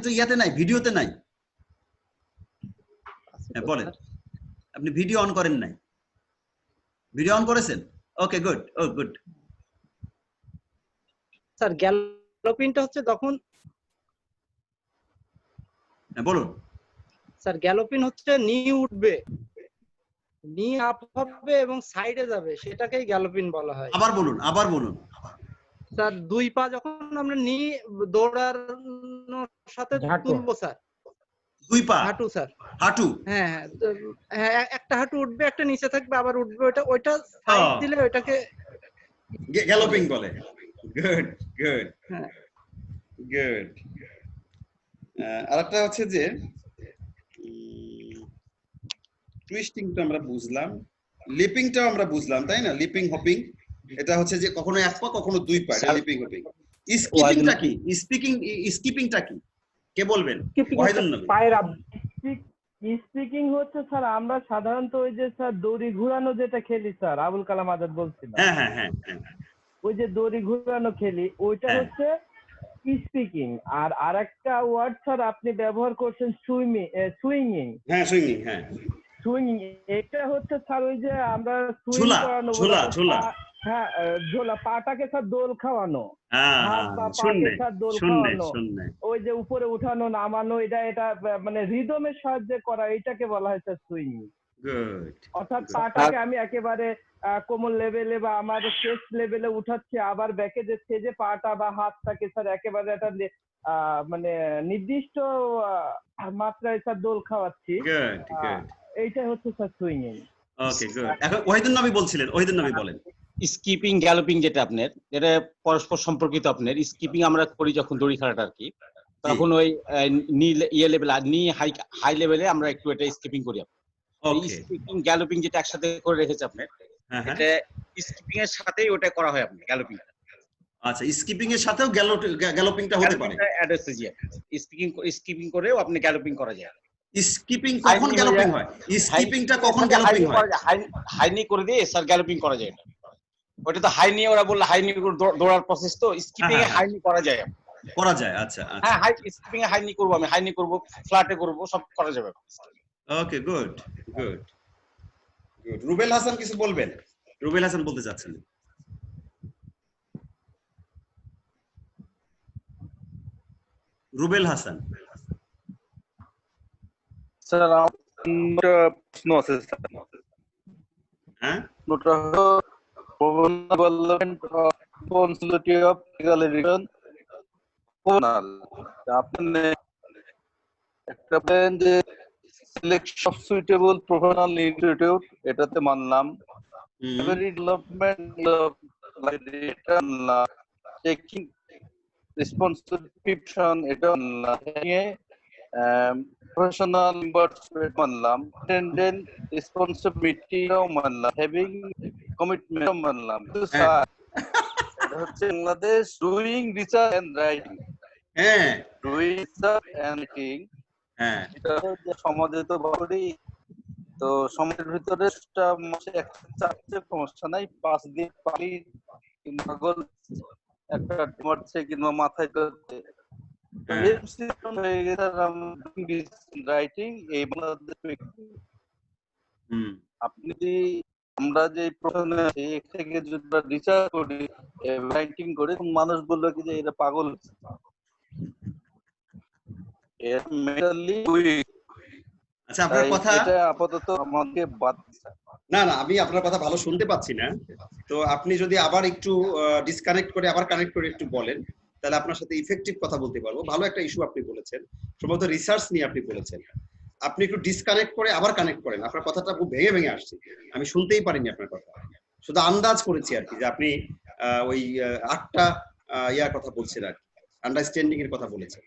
A: তো ইয়াতে নাই, ভিডিওতে নাই। হ্যাঁ, বলেন, আপনি ভিডিও অন করেন নাই? ভিডিও অন করেছেন? ওকে, গুড। গুড
E: স্যার, গ্যালোপিংটা হচ্ছে তখন,
A: হ্যাঁ বলুন
E: স্যার। গ্যালোপিং হচ্ছে নি উঠবে, নি আপ হবে এবং সাইডে যাবে, সেটাকেই গ্যালোপিং বলা হয়।
A: আবার বলুন
E: স্যার। দুই পা যখন আমরা নি দৌড়ানোর সাথে তুলবো স্যার,
A: দুই পা
E: হাঁটু স্যার,
A: হাঁটু,
E: হ্যাঁ, একটা হাঁটু উঠবে, একটা নিচে থাকবে, আবার উঠবে, ওইটা সাইড দিলে ওইটাকে
A: গ্যালোপিং বলে। গুড। আরেকটা হচ্ছে যে টুইস্টিংটা আমরা বুঝলাম, লিপিংটাও আমরা বুঝলাম, তাই না? লিপিং, হপিং, এটা হচ্ছে যে কখনো এক পা কখনো দুই পা, এটা লিপিং, হপিং। স্কিপিংটা কি? স্কিপিংটা কি কে বলবেন? ওয়াহিদুন নবী।
D: স্পিকিং হচ্ছে স্যার, আমরা সাধারণত ওই যে স্যার দড়ি ঘুরানো যেটা খেলি স্যার, আবুল কালাম আজাদ বলছিলাম,
A: হ্যাঁ,
D: ওই যে দড়ি ঘুরানো খেলি, ওইটা হচ্ছে স্পিকিং। আর আরেকটা ওয়ার্ড স্যার আপনি ব্যবহার করছেন সুইংিং।
A: হ্যাঁ, সুইংিং,
D: এটা হচ্ছে স্যার ওই যে আমরা
A: ঝোলা,
D: হ্যাঁ, ঝোলা, পাটাকে স্যার দোল খাওয়ানো, হাত বা পাকে স্যার দোল খাওয়ানো, ওই যে উপরে উঠানো নামানো, এটা মানে রিদমের সাহায্যে করা, এটাকে বলা হয় স্যার সুইং।
A: গুড।
D: অর্থাৎ পাটাকে আমি একেবারে কোমল লেভেলে বা আমার চেস্ট লেভেলে উঠাচ্ছি, আবার ব্যাকে যে যে পাটা বা হাতটাকে স্যার একেবারে একটা মানে নির্দিষ্ট মাত্রায় স্যার দোল খাওয়াচ্ছি।
A: Good good.
D: এইটাই হচ্ছে স্যার সুইংইং।
A: Okay good. এখন ওহিদুল নবী বলছিলেন, ওহিদুল নবী বলেন।
B: স্কিপিং গ্যালোপিং যেটা আপনার, এটা পরস্পর সম্পর্কিত। আপনার স্কিপিং আমরা করি যখন দড়ি খেলাটা আর কি, তখন ওই নি ইয়ে লেভেল আর নি হাই লেভেলে আমরা একটু এটা স্কিপিং করি।
A: ওকে।
B: স্কিপিং গ্যালোপিং যেটা একসাথে করে রেখেছে আপনার,
A: হ্যাঁ হ্যাঁ।
B: এটা স্কিপিং এর সাথেই ওটা করা হয় আপনার গ্যালোপিং।
A: আচ্ছা, স্কিপিং এর সাথেও গ্যালোপিংটা হতে পারে।
B: স্কিপিং করেও আপনি গ্যালোপিং করা যায়।
A: স্কিপিং কখন গ্যালোপিং হয়? স্কিপিংটা কখন গ্যালোপিং হয়?
B: হাই নি করে দিয়ে স্যার গ্যালোপিং করা যায়। ওটা তো হাই নিয়ে, ওরা বললে হাই নিয়ে দৌড়ার প্রসেস, তো স্কিপিং এ হাই নি করা যায়।
A: করা যায়, আচ্ছা আচ্ছা।
B: হ্যাঁ, হাই স্কিপিং এ হাই নি করব, আমি হাই নি করব, ফ্ল্যাটে করব, সব করা যাবে।
A: Okay good good good. Rubel Hasan কিছু বলবেন? রুবেল হাসান বলতে চাচ্ছেন। রুবেল হাসান।
F: স্যার আমার প্রশ্ন আছে স্যার।
A: হ্যাঁ,
F: ওটা হলো development of responsibility of legal education professional. আপনি একটা বলেন যে selection of suitable professional institute, এটাতে মানলাম। ডেভেলপমেন্ট এটা মানলাম। টেকিং রেসপন্সিবিলিটি এটা মানলাম। প্রফেশনাল ইনভার্সমেন্ট মানলাম। অ্যাটেন্ডেন্ট রেসপন্সিবিলিটিও মানলাম। হ্যাভিং কমিটমেন্ট মানলাম। স্যার এটা হচ্ছে Bangladesh doing research and writing.
A: হ্যাঁ
F: ডুইং রিসার্চ এন্ড রাইটিং,
A: হ্যাঁ।
F: এটা হচ্ছে সমাজে তো বড়ই, তো সমাজের ভিতরে মাসে একটা চারটে সমস্যা নাই, 5 দিন পালি কিংবা গোল একটা মারছে কিংবা মাথায় করছে রাইটিং। এই আপনি যদি আমরা যে প্রফেশনে আছি থেকে যদি রিসার্চ করি, রাইটিং করি, মানুষ বললো কি যে এটা পাগল, মেন্টালি উইক।
A: আচ্ছা, আপনার কথা
F: এটা আপাতত আমাকে বাদ।
A: না না, আমি আপনার কথা ভালো শুনতে পাচ্ছি না। তো আপনি যদি আবার একটু ডিসকানেক্ট করে আবার কানেক্ট করে একটু বলেন, তাহলে আপনার সাথে ইফেক্টিভ কথা বলতে পারবো। ভালো একটা ইস্যু আপনি বলেছেন, সম্ভবত রিসার্চ নিয়ে আপনি বলেছেন। আপনি একটু ডিসকানেক্ট করে আবার কানেক্ট করেন। আপনার কথাটা খুব ভেঙে ভেঙে আসছে, আমি শুনতেই পারিনি আপনার কথা। শুধু আন্দাজ করেছি আর কি, যে আপনি ওই 8টা ইয়ার কথা বলছেন আর কি, আন্ডারস্ট্যান্ডিং এর কথা বলেছেন।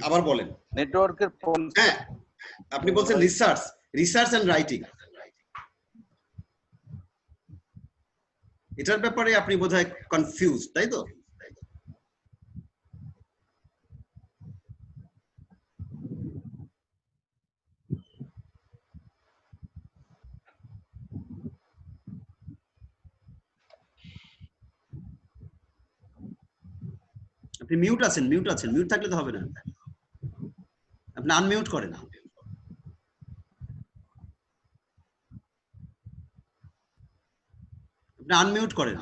A: আবার বলেন।
F: নেটওয়ার্কের
A: হ্যাঁ, আপনি বলছেন রিসার্চ এন্ড রাইটিং, এটার ব্যাপারে আপনি বোধহয় কনফিউজ, তাই তো? আপনি মিউট আছেন, মিউট থাকলে তো হবে না। আপনি আনমিউট করেন। আপনি আনমিউট করেন।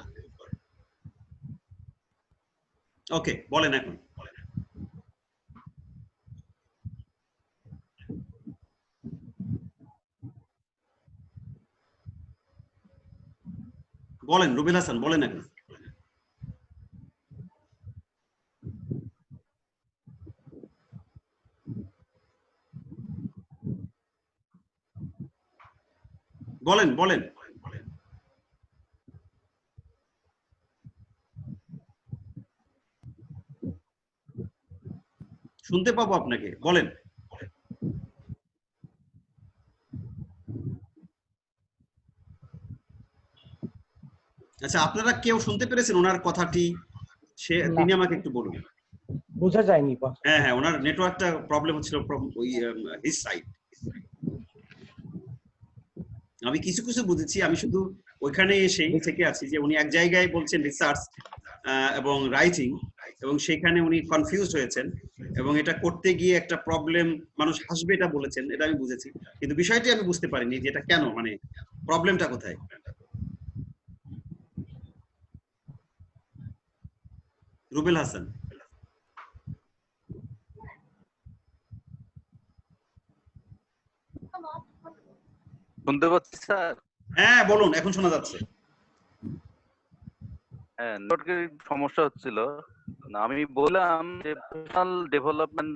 A: ওকে, বলেন এখন। বলেন রুবেল হাসান, বলেন এখন। বলেন বলেন। শুনতে পাবো আপনাকে, বলেন। আচ্ছা, আপনারা কেউ শুনতে পেরেছেন ওনার কথাটি? তিনি আমাকে একটু বলুন।
C: বোঝা যায়নি।
A: হ্যাঁ হ্যাঁ, ওনার নেটওয়ার্কটা প্রবলেম হচ্ছিল ওই হিজ সাইড। আমি কিছু কিছু বুঝেছি, আমি শুধু ওইখানে এসেই থেকে আছি যে উনি এক জায়গায় বলছেন রিসার্চ এবং রাইটিং, এবং সেখানে উনি কনফিউজড হয়েছেন, এবং এটা করতে গিয়ে একটা প্রবলেম, মানুষ হাসবে এটা বলেছেন, এটা আমি বুঝেছি, কিন্তু বিষয়টি আমি বুঝতে পারিনি যে এটা কেন, মানে প্রবলেমটা কোথায়। রুবেল হাসান।
F: শুনতে পাচ্ছি স্যার?
A: হ্যাঁ বলুন, এখন শোনা যাচ্ছে।
F: হ্যাঁ, নেটওয়ার্কের সমস্যা হচ্ছিল। না, আমি বললাম যে প্রফেশনাল ডেভেলপমেন্ট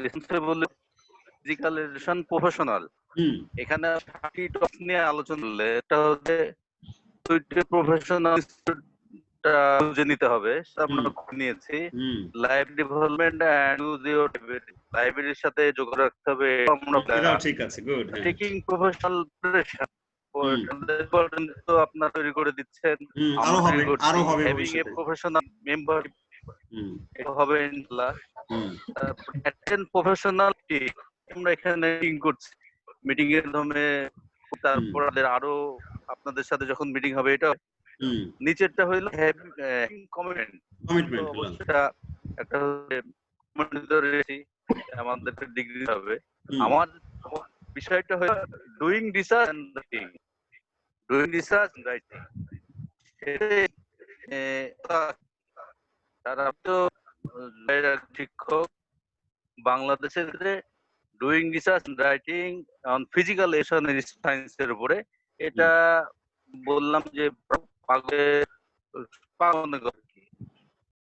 F: রেসপন্সিবল ফিজিক্যালাইজেশন প্রফেশনাল,
A: হুম
F: এখানে 30 টপিক নিয়ে আলোচনা করলে এটা হচ্ছে প্রফেশনাল বুঝে নিতে হবে, সেটা আমরা করে নিয়েছি।
A: হুম
F: লাইভ ডেভেলপমেন্ট এন্ড লাইব্রেরির সাথে যোগাযোগ রাখতে হবে, আমরা
A: এটাও ঠিক আছে, গুড। হ্যাঁ
F: টেকিং প্রফেশনাল প্রিপারেশন তো আপনারা তৈরি করে দিচ্ছেন,
A: আরো
F: আমরা
A: হবে,
F: তৈরি করছি।
A: আরো হবে
F: হ্যাভিং এ
A: ভবিষ্যতে।
F: প্রফেশনাল মেম্বার
A: হুম
F: হবে ইনশাআল্লাহ।
A: হুম
F: অ্যাটেন্ড প্রফেশনাল আমরা এখানে মিটিং করছি, মিটিং এর মাধ্যমে তারপর আরো আপনাদের সাথে যখন মিটিং হবে, এটা
A: হুম
F: নিচেরটা হইলো কমিটমেন্ট।
A: কমিটমেন্ট হলো।
F: অবশ্যই এটা একটা সম্মানিত রয়েছি, আমাদের ডিগ্রি হবে। আমার বিষয়টা হলো doing research and writing, doing research and writing. তারা তো শিক্ষক বাংলাদেশের ক্ষেত্রে doing research and writing on physical সায়েন্সের উপরে, এটা বললাম যে পাগলে পাগল